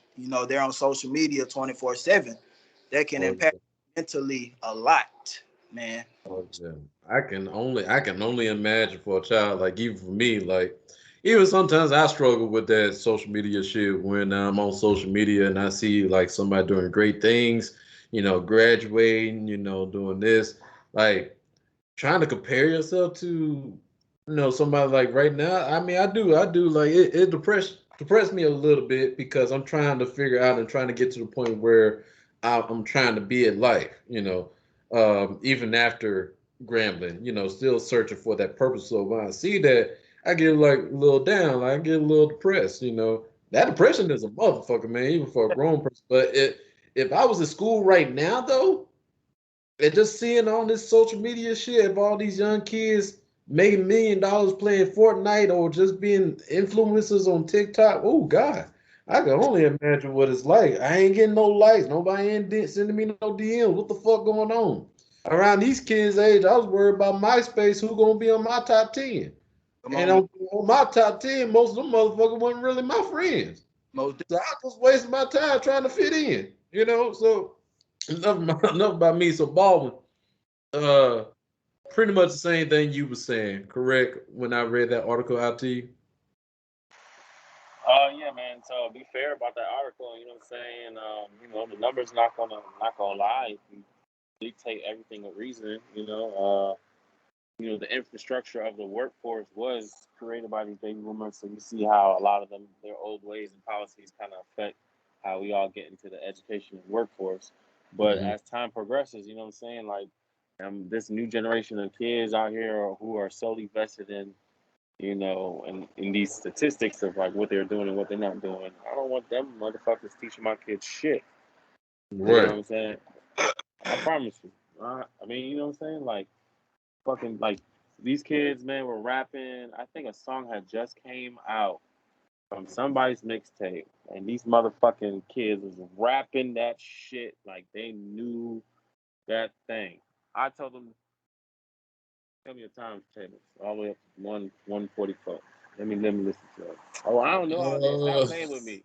they're on social media 24/7. That can Oh, impact mentally a lot, man. oh, yeah. I can only imagine for a child, like even for me, like even sometimes I struggle with that social media shit when I'm on social media and I see like somebody doing great things, graduating, doing this, like trying to compare yourself to, somebody like right now. I mean, I do like it depress me a little bit because I'm trying to figure out and trying to get to the point where I'm trying to be in life, even after Grambling, still searching for that purpose. So when I see that, I get like a little down, like, I get a little depressed. That depression is a motherfucker, man, even for a grown person. But if I was in school right now, though, and just seeing on this social media shit of all these young kids making $1 million playing Fortnite or just being influencers on TikTok, oh God, I can only imagine what it's like. I ain't getting no likes. Nobody ain't sending me no DMs. What the fuck going on? Around these kids' age, I was worried about MySpace, who gonna be on my top 10. Come And on, on my top 10, most of them motherfuckers wasn't really my friends. most So I was wasting my time trying to fit in. So enough about me. So Baldwin, uh, pretty much the same thing you were saying, correct? When I read that article out to you. Yeah, man. So be fair about that article. You know what I'm saying? The numbers not gonna lie. You dictate everything with reason. The infrastructure of the workforce was created by these baby boomers. So you see how a lot of them, their old ways and policies kind of affect how we all get into the education and workforce. But Hmm. as time progresses, you know what I'm saying? Like, this new generation of kids out here who are solely vested in, in these statistics of like what they're doing and what they're not doing. I don't want them motherfuckers teaching my kids shit. You know what Right. I'm saying? I promise you. I mean, you know what I'm saying? Like, fucking, like, these kids, man, were rapping. I think a song had just came out from somebody's mixtape, and these motherfucking kids was rapping that shit like they knew that thing. I told them, tell me your time tables all the way up to 144. Let me listen to it. Oh, I don't know all this. Stop Uh, playing with me.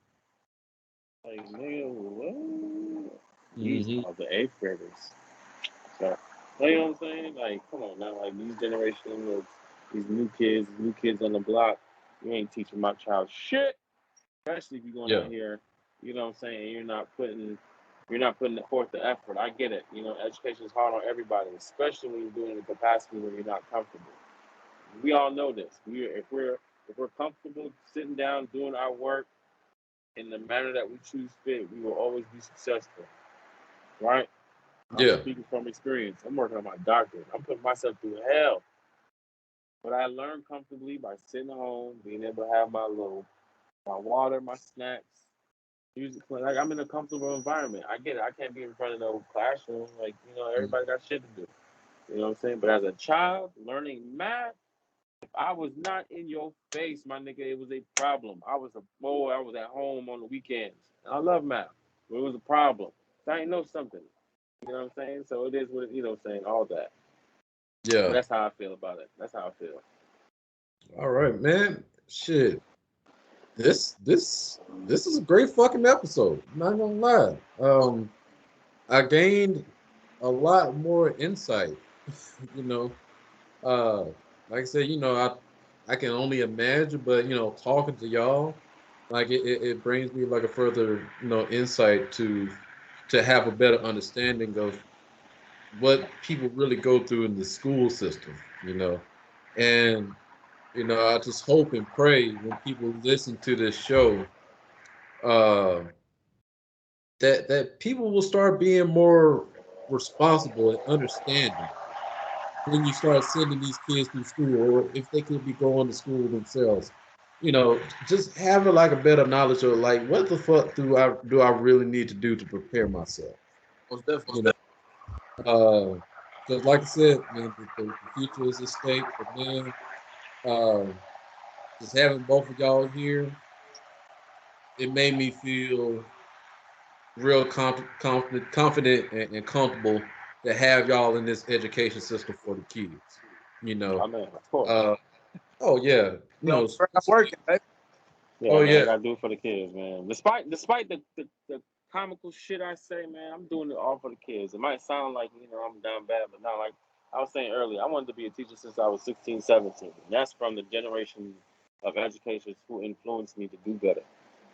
Like, nigga, what? These hmm. are the eighth graders. So, you know what I'm saying? Like, come on now. Like, these generation of these new kids on the block, you ain't teaching my child shit. Especially if you're going Yeah. out here, you know what I'm saying, and you're not putting forth the effort. I get it. Education is hard on everybody, especially when you're doing it in a capacity where you're not comfortable. We all know this. If we're comfortable sitting down doing our work in the manner that we choose fit, we will always be successful. Right? I'm Yeah. speaking from experience. I'm working on my doctorate. I'm putting myself through hell. But I learned comfortably by sitting at home, being able to have my water, my snacks, music playing. Like, I'm in a comfortable environment. I get it. I can't be in front of no classroom. Like, everybody got shit to do. You know what I'm saying? But as a child, learning math, If I was not in your face, my nigga, it was a problem. I was a boy. I was at home on the weekends. And I love math, but it was a problem. So I ain't know something. You know what I'm saying? So it is what you know what I'm saying, all that. But Yeah. that's how I feel about it. That's how I feel. All right, man. Shit. This is a great fucking episode. I'm not gonna lie. I gained a lot more insight. You know, uh, like I said, I can only imagine, but talking to y'all, like it brings me like a further insight to have a better understanding of what people really go through in the school system. And I just hope and pray when people listen to this show, uh, that people will start being more responsible and understanding when you start sending these kids to school, or if they could be going to school themselves. Just having like a better knowledge of like what the fuck do I really need to do to prepare myself? Most You definitely. know, because like I said, man, the future is at stake. But man, uh, just having both of y'all here, it made me feel real confident and comfortable to have y'all in this education system for the kids. You I know, mean, of course. uh, oh yeah, We on the ground working, baby. Yeah, oh man, I yeah, gotta do it for the kids, man. Despite the comical shit I say, man, I'm doing it all for the kids. It might sound like, I'm down bad, but not like I was saying earlier, I wanted to be a teacher since I was 16, 17. And that's from the generation of educators who influenced me to do better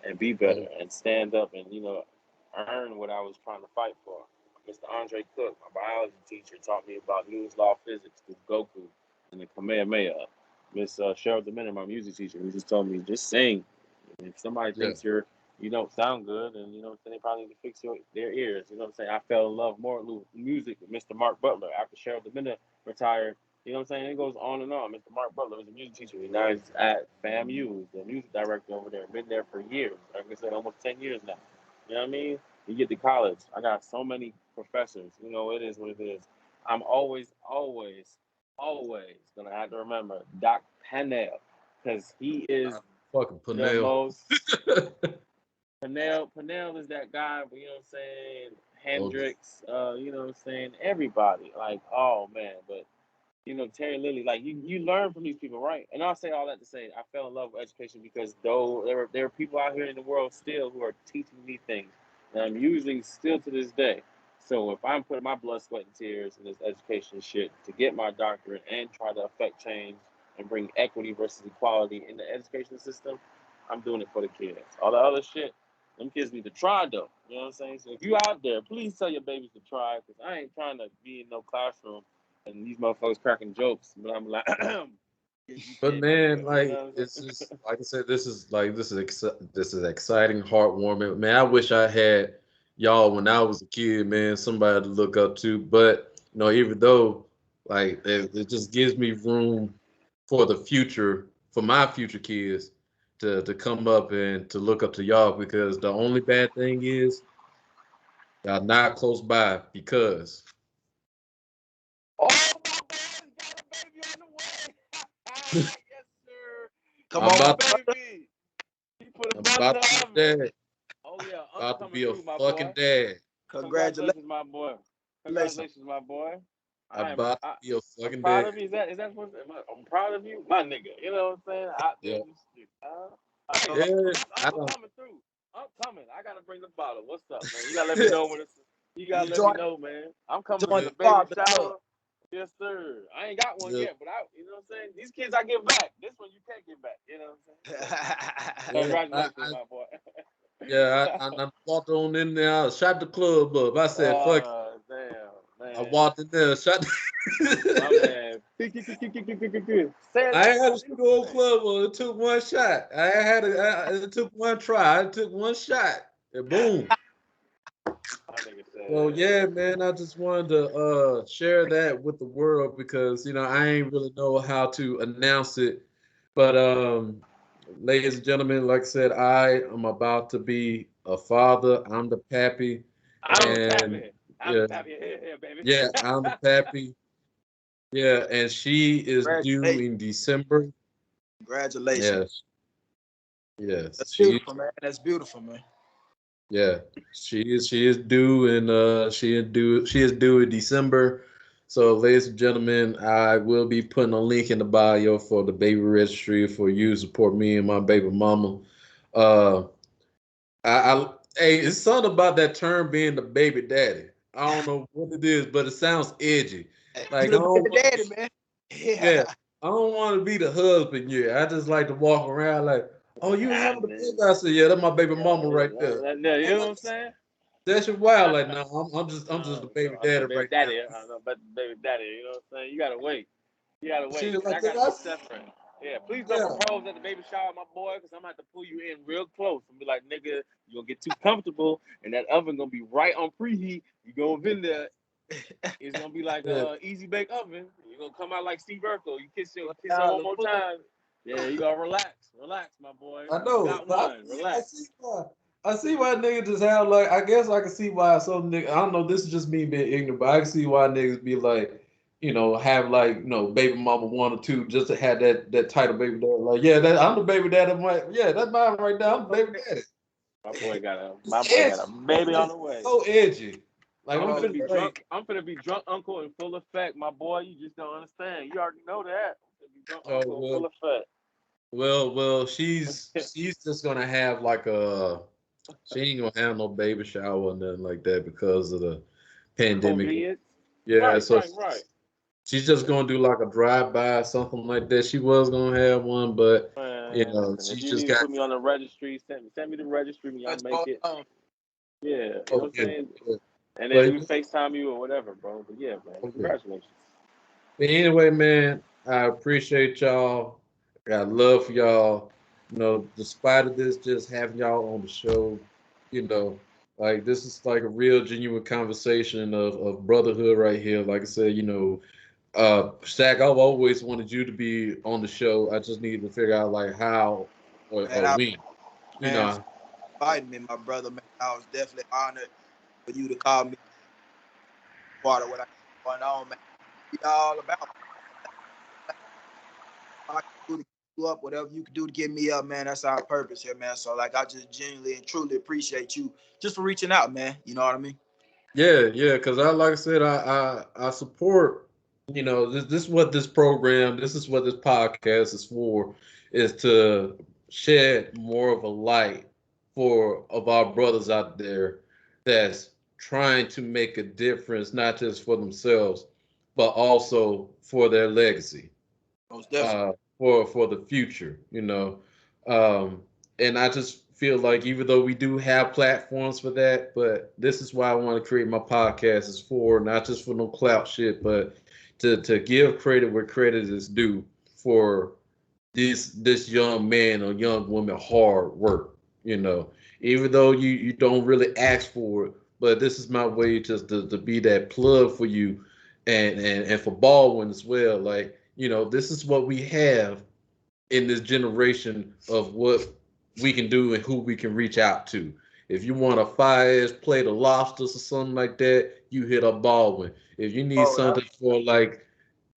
and be better oh, and stand up and, earn what I was trying to fight for. Mr. Andre Cook, my biology teacher, taught me about Newton's law of physics through Goku and the Kamehameha. Miss Cheryl Demina, my music teacher, who just told me, just sing. If somebody yeah, thinks you don't sound good, and they probably need to fix their ears. You know what I'm saying? I fell in love more with music with Mr. Mark Butler after Cheryl Demina retired. You know what I'm saying? It goes on and on. Mr. Mark Butler was a music teacher. He now he's at FAMU, the music director over there. Been there for years. Like I said, almost 10 years now. You know what I mean? You get to college. I got so many professors. It is what it is. I'm always gonna have to remember Doc Pennell because he is fucking the Panel. most Panel is that guy, you know what I'm saying? Oh yeah, Hendrix, you know what I'm saying? Everybody. Like, oh man, but Terry Lilly, like you learn from these people, right? And I'll say all that to say I fell in love with education because though there are people out here in the world still who are teaching me things that I'm using still to this day. So if I'm putting my blood, sweat, and tears in this education shit to get my doctorate and try to affect change and bring equity versus equality in the education system, I'm doing it for the kids. All the other shit, them kids need to try though. You know what I'm saying? So if you out there, please tell your babies to try because I ain't trying to be in no classroom and these motherfuckers cracking jokes, but I'm like, you but can't do man, it. You like know what I'm it's saying? just like I said, this is exciting, heartwarming. Man, I wish I had y'all when I was a kid, man, somebody to look up to. But even though like it just gives me room for the future, for my future kids to come up and to look up to y'all, because the only bad thing is y'all not close by, because Oh, my boy's got a baby on the way. Yes, sir. Come I'm on, Got about a my brother. baby. He put a I'm buzz in about to be the a oven. dad. Oh yeah, About to coming be a through, my fucking boy. dad. Congratulations. Congratulations, my boy. Congratulations, my boy. I'm I am. about to I, be a I'm fucking proud dad. of you. Is that what I'm proud of you, my nigga? You know what I'm saying? Out there Yeah. in the street. Hey, Uh, Yeah. I I'm don't. coming through. I'm coming. I gotta bring the bottle. What's up, man? You gotta let me know when it's. You you gotta let me join, know, man. I'm coming to join Yeah. the the baby father club. shower. Yes, sir. I ain't got one Yeah. yet, but you know what I'm saying? These kids I give back. This one you can't give back. You know what I'm saying? So, Yeah. congratulations, my boy. I walked on in there, shot the club up. I said, "Fuck it." Oh, damn, I man. walked in there, shot. My man. Say I that. ain't had to shoot the whole club up. It took one shot. It took one try. It took one shot. And boom. My nigga So said, yeah, man, I just wanted to share that with the world, because I ain't really know how to announce it. But ladies and gentlemen, like I said, I am about to be a father. I'm the pappy, I'm the and pappy. I'm the yeah, pappy here, baby. yeah, I'm the pappy. Yeah, and she is due Congratulations. in December. Congratulations. Yes, yes. That's beautiful, man. That's beautiful, man. Yeah, she is due and she is due in December. So, ladies and gentlemen, I will be putting a link in the bio for the baby registry for you to support me and my baby mama. Uh, I hey, it's something about that term being the baby daddy. I don't know what it is, but it sounds edgy. You Like I the don't baby want, daddy, man. yeah, Yeah. I don't want to be the husband. Yeah, I just like to walk around like, oh, you Ah, having a man. baby? I said, yeah, that's my baby mama right there. Yeah, you know what I'm saying? That's your wild. Like, no, I'm just the baby I'm the daddy baby right now. daddy. I don't know about the baby daddy. You know what I'm saying? You gotta wait. You gotta She wait, was cause like, I yeah, gotta be separate. Yeah, please don't yeah, propose at the baby shower, my boy, cause I'm gonna have to pull you in real close and be like, nigga, you gonna get too comfortable, and that oven gonna be right on preheat. You go in there, it's gonna be like yeah. a easy bake oven. You're gonna come out like Steve Urkel. You kiss her one $1 more foot. time. Yeah, you gotta relax, my boy. I You know, got but one. I Relax. see why. I see why niggas just have like. I guess I can see why some niggas. I don't know. This is just me being ignorant, but I can see why niggas be like, have like, baby mama one or two just to have that title baby daddy. Like, yeah, I'm the baby daddy. I'm like, yeah, that's mine right now. I'm the baby daddy. My It's boy got a edgy. baby on It's the way. so edgy. Like I'm I'm Oh, finna finna be man. drunk. like, I'm finna be drunk uncle in full effect, my boy. You just don't understand. You already know that. I'm finna be drunk oh uncle in well, full effect. well. She's just gonna have like a. She ain't gonna have no baby shower or nothing like that because of the pandemic. Convenience. Yeah, so Right. she's just gonna do like a drive by, something like that. She was gonna have one, but Man, listen, she if you just need to got. put me on the registry, send me the registry when y'all What's make going it. on? Yeah, you know what Oh I'm yeah, saying? yeah. And then But, we FaceTime you or whatever, bro. But yeah, man, oh, yeah. congratulations. But anyway, man, I appreciate y'all. I got love for y'all. Despite of this, just having y'all on the show, you know, like this is like a real genuine conversation of brotherhood right here. Like I said, Shaq, I've always wanted you to be on the show. I just needed to figure out like how Man, or when. You man, know, inviting me, my brother, man. I was definitely honored for you to call me part of what I got going on, man. Be all about what I can do to get you up, whatever you can do to get me up, man. That's our purpose here, man. So like I just genuinely and truly appreciate you just for reaching out, man. You know what I mean? yeah, because like I said, I support. This is what this is what this podcast is for, is to shed more of a light for of our brothers out there that's trying to make a difference, not just for themselves, but also for their legacy, Most definitely. uh, for the future. Um, and I just feel like even though we do have platforms for that, but this is why I want to create my podcast is for not just for no clout shit, but to give credit where credit is due for this young man or young woman hard work. Even though you don't really ask for it, but this is my way just to be that plug for you and for Baldwin as well. Like, this is what we have in this generation of what we can do and who we can reach out to. If you want a fire plate of lobsters or something like that, you hit up Baldwin. If you need Oh, something for like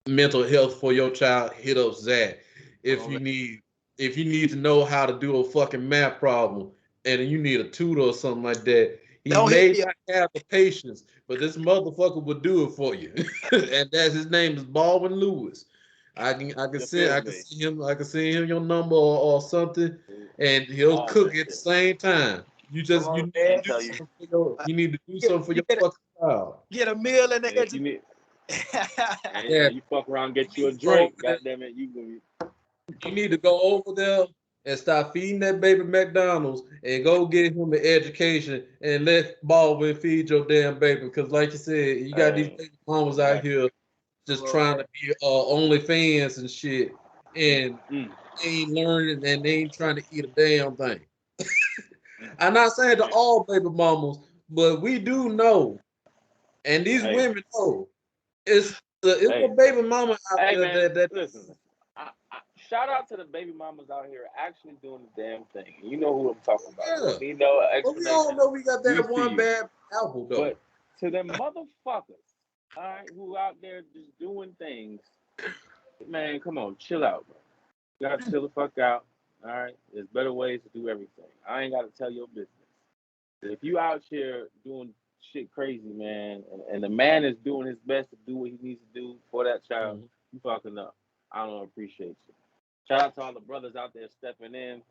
mental health for your child, hit up Zach. If oh, you man. need if you need to know how to do a fucking math problem and you need a tutor or something like that, he Don't hit may me up. not have the patience, but this motherfucker will do it for you. And that's his name is Baldwin Lewis. You feel I can me? send him your number or something, and he'll All cook that at the shit. same time. Come You on, need Let to me man. do tell you. something for your Uh, you need to do Get, something for you your get, a, fucking child. get a meal in the And if edge. you need Yeah, and you fuck around, You get you need a you go over drink. there. God damn it, you gonna be You need to go over there and stop feeding that baby McDonald's and go get him an education and let Baldwin feed your damn baby. Because, like you said, you got these baby mamas out exactly. here come just on, trying man. to be OnlyFans and shit, and Mm. they ain't learning and they ain't trying to eat a damn thing. I'm not saying to Hey, all baby mamas, but we do know, and these hey, women know, it's a hey, baby mama out hey, there man. that Listen, shout out to the baby mamas out here actually doing the damn thing. You know who I'm talking about. You yeah. don't need no But we all explanation. know we got We that see one you. bad apple though. But to them motherfuckers all right, who out there just doing things. Man, come on, chill out, bro. You gotta chill the fuck out. All right, there's better ways to do everything. I ain't gotta tell your business. If you out here doing shit crazy, man, and the man is doing his best to do what he needs to do for that child, Mhm. you fucking up. I don't appreciate you. Shout out to all the brothers out there stepping in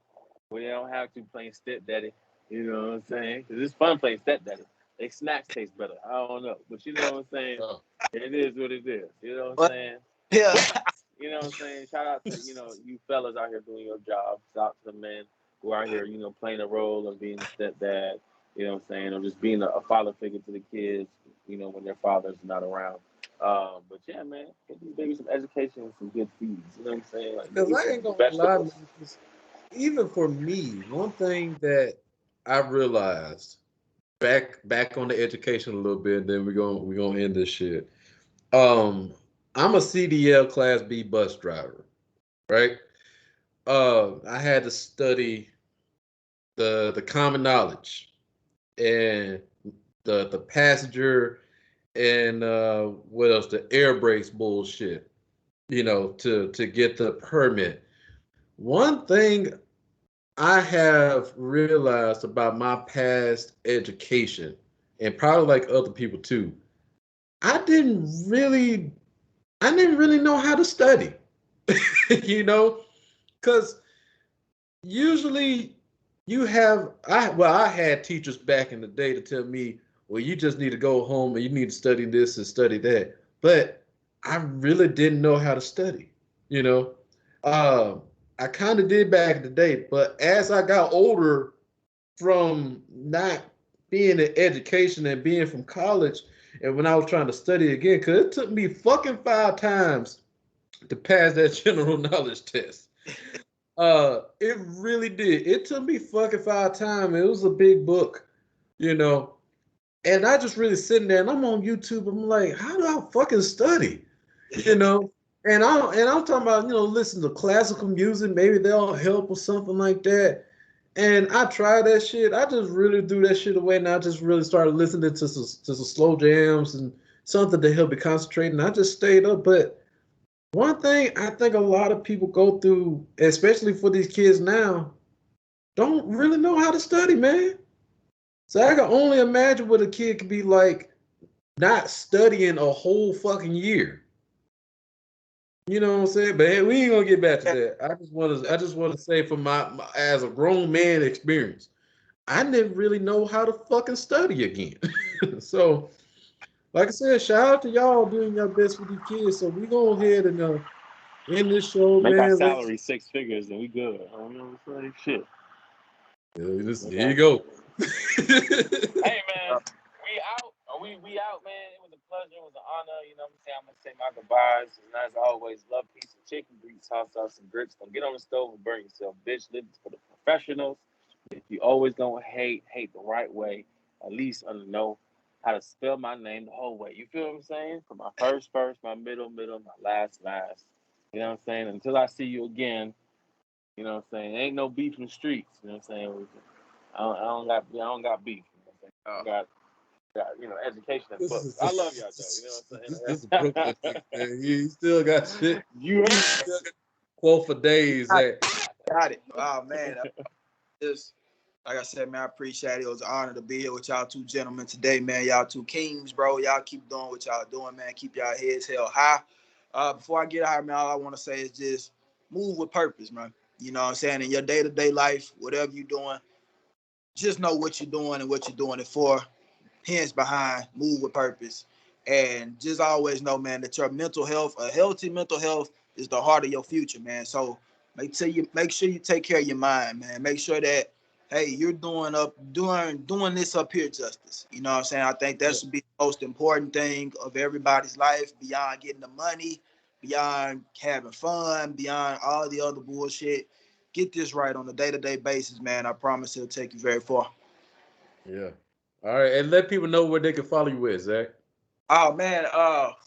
where they don't have to playing stepdaddy. You know what I'm saying? 'Cause it's fun playing stepdaddy. They snacks taste better. I don't know, but you know what I'm saying. Oh, It is what it is. You know what I'm But saying? yeah, You know what I'm saying? Shout out to, you fellas out here doing your jobs. Shout out to the men who are out here, playing a role of being a stepdad, you know what I'm saying, or just being a father figure to the kids, when their father's not around. But yeah, man, get these babies some education and some good feeds. You know what I'm saying? Like, because eat I some ain't gonna lie, vegetables. man. 'Cause even for me, one thing that I realized back on the education a little bit, then we're gonna end this shit. Um, I'm a CDL Class B bus driver, right? I had to study the common knowledge and the passenger and what else, the air brakes bullshit, to get the permit. One thing I have realized about my past education, and probably like other people too, I didn't really I didn't really know how to study. you know, because usually I had teachers back in the day to tell me, well, you just need to go home and you need to study this and study that. But I really didn't know how to study, you know. Um, I kind of did back in the day, but as I got older from not being in education and being from college, and when I was trying to study again, because it took me fucking 5 times to pass that general knowledge test. It really did. It took me fucking 5 times. It was a big book, you know. And I just really sitting there and I'm on YouTube. I'm like, how do I fucking study? You know? And I'm talking about, listen to classical music, maybe they'll help or something like that. And I tried that shit. I just really threw that shit away and I just really started listening to some slow jams and something to help me concentrate. And I just stayed up. But one thing I think a lot of people go through, especially for these kids now, don't really know how to study, man. So I can only imagine what a kid could be like not studying a whole fucking year. You know what I'm saying? But hey, we ain't gonna get back to that. I just want to say from my as a grown man experience, I didn't really know how to fucking study again. So, like I said, shout out to y'all doing your best for these kids. So we go ahead and end this show, Make our man. salary 6 figures and we good. You know what I'm saying? Shit. Make Here you our go. Hey man, we out. We out, man. It was a pleasure. It was an honor. You know what I'm saying? I'm gonna say my goodbyes. And as always, love, peace, and chicken grease, hot sauce, and grits. Don't get on the stove and burn yourself, bitch. Live for the professionals. If you always gonna hate the right way. At least know how to spell my name the whole way. You feel what I'm saying? From my first, my middle, my last. You know what I'm saying? Until I see you again. You know what I'm saying? Ain't no beef in the streets. You know what I'm saying? I don't got beef. You know what I'm saying? I got education and This books. is I love y'all though. You know this is what I'm Brooklyn saying? nigga, man. You still got shit. You You still got quote for days. got it. That Got it. Oh man, just like I said, man, I appreciate it. It was an honor to be here with y'all two gentlemen today, man. Y'all two kings, bro. Y'all keep doing what y'all doing, man. Keep y'all heads held high. Before I get out, man, all I want to say is just move with purpose, man. You know what I'm saying? In your day-to-day life, whatever you're doing, just know what you're doing and what you're doing it for. Hence behind move with purpose. And just always know, man, that your mental health, a healthy mental health is the heart of your future, man. So make sure you take care of your mind, man. Make sure that hey, you're doing this up here justice. You know what I'm saying? I think that yeah, should be the most important thing of everybody's life beyond getting the money, beyond having fun, beyond all the other bullshit. Get this right on a day-to-day basis, man. I promise it'll take you very far. yeah. All right, and let people know where they can follow you with, Zach. Oh man,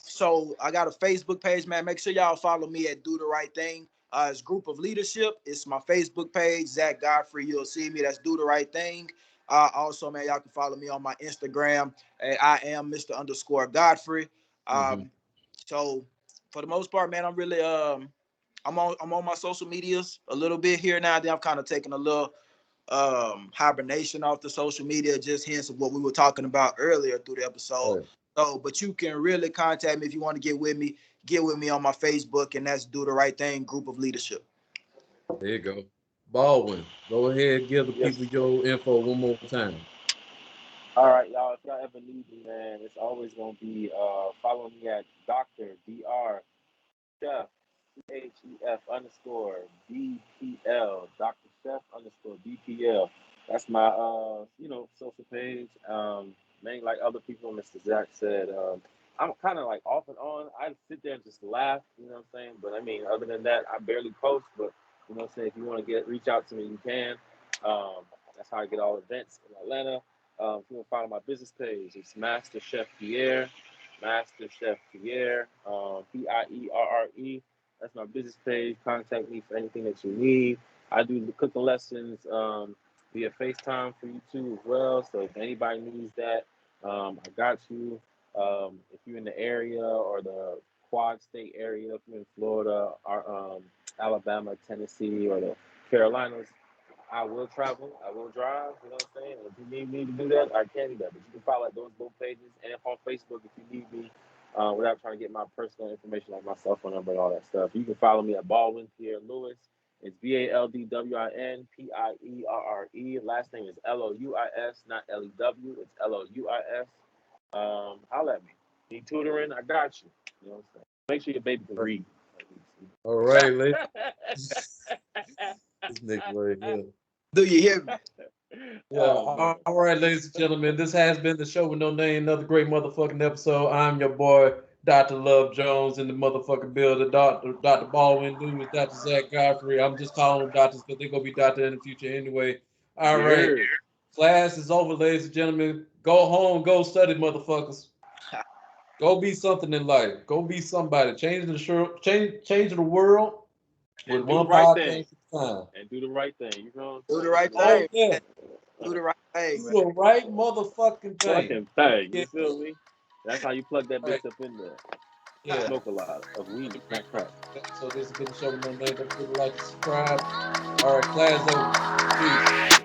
so I got a Facebook page, man. Make sure y'all follow me at Do the Right Thing. It's Group of Leadership. It's my Facebook page, Zach Godfrey. You'll see me. That's Do the Right Thing. Also, man, y'all can follow me on my Instagram at I am Mr. _Godfrey. Um, so for the most part, man, I'm really I'm on my social medias a little bit here now. Then I'm kind of taking a little hibernation off the social media, just hints of what we were talking about earlier through the episode. Right. So, but you can really contact me if you want to get with me. Get with me on my Facebook, and that's Do the Right Thing Group of Leadership. There you go. Baldwin, go ahead, give the Yes. people your info one more time. All right, y'all. If y'all ever need me, man, it's always gonna be follow me at Dr. Chef CHEF underscore BPL, Dr. Chef underscore BPL. That's my social page. Man, like other people, Mr. Zach said, I'm kind of like off and on. I sit there and just laugh, you know what I'm saying? But I mean, other than that, I barely post. But you know what I'm saying? If you want to reach out to me, you can. That's how I get all events in Atlanta. If you want to follow my business page, it's Master Chef Pierre. Master Chef Pierre, Pierre. That's my business page. Contact me for anything that you need. I do the cooking lessons via FaceTime for you too as well. So if anybody needs that, I got you. If you're in the area or the Quad State area, if you're in Florida, or, Alabama, Tennessee, or the Carolinas, I will travel. I will drive. You know what I'm saying? If you need me to do that, I can do that. But you can follow those both pages and on Facebook if you need me, without trying to get my personal information like my cell phone number and all that stuff. You can follow me at Baldwin Pierre Lewis. It's BaldwinPierre. Last name is Louis, not Lew. It's Louis. Holla at me. Need tutoring? I got you. You know what I'm saying? Make sure your baby can read. All right, ladies. This nigga right here. Do you hear me? Yeah, Oh man. all right, ladies and gentlemen. This has been the show with no name. Another great motherfucking episode. I'm your boy, Dr. Love Jones, in the motherfucking building. Dr. Baldwin, Lewis, Dr. Zach Godfrey. I'm just calling them doctors because they're gonna be doctor in the future anyway. All right, Yeah. class is over, ladies and gentlemen. Go home, go study, motherfuckers. Go be something in life. Go be somebody. Change the world with And do the one right thing. podcast at a time. And do the right thing. You know Do what the I'm right saying? Oh thing, yeah, man. Do the right thing, do man. the right motherfucking thing. Fucking thing. Yeah, You feel me? That's how you plug that right. bitch up in there. Yeah. Smoke a lot of weed, not crack. So this has been the show with no name. Don't forget to like and subscribe. All right, class over. Peace.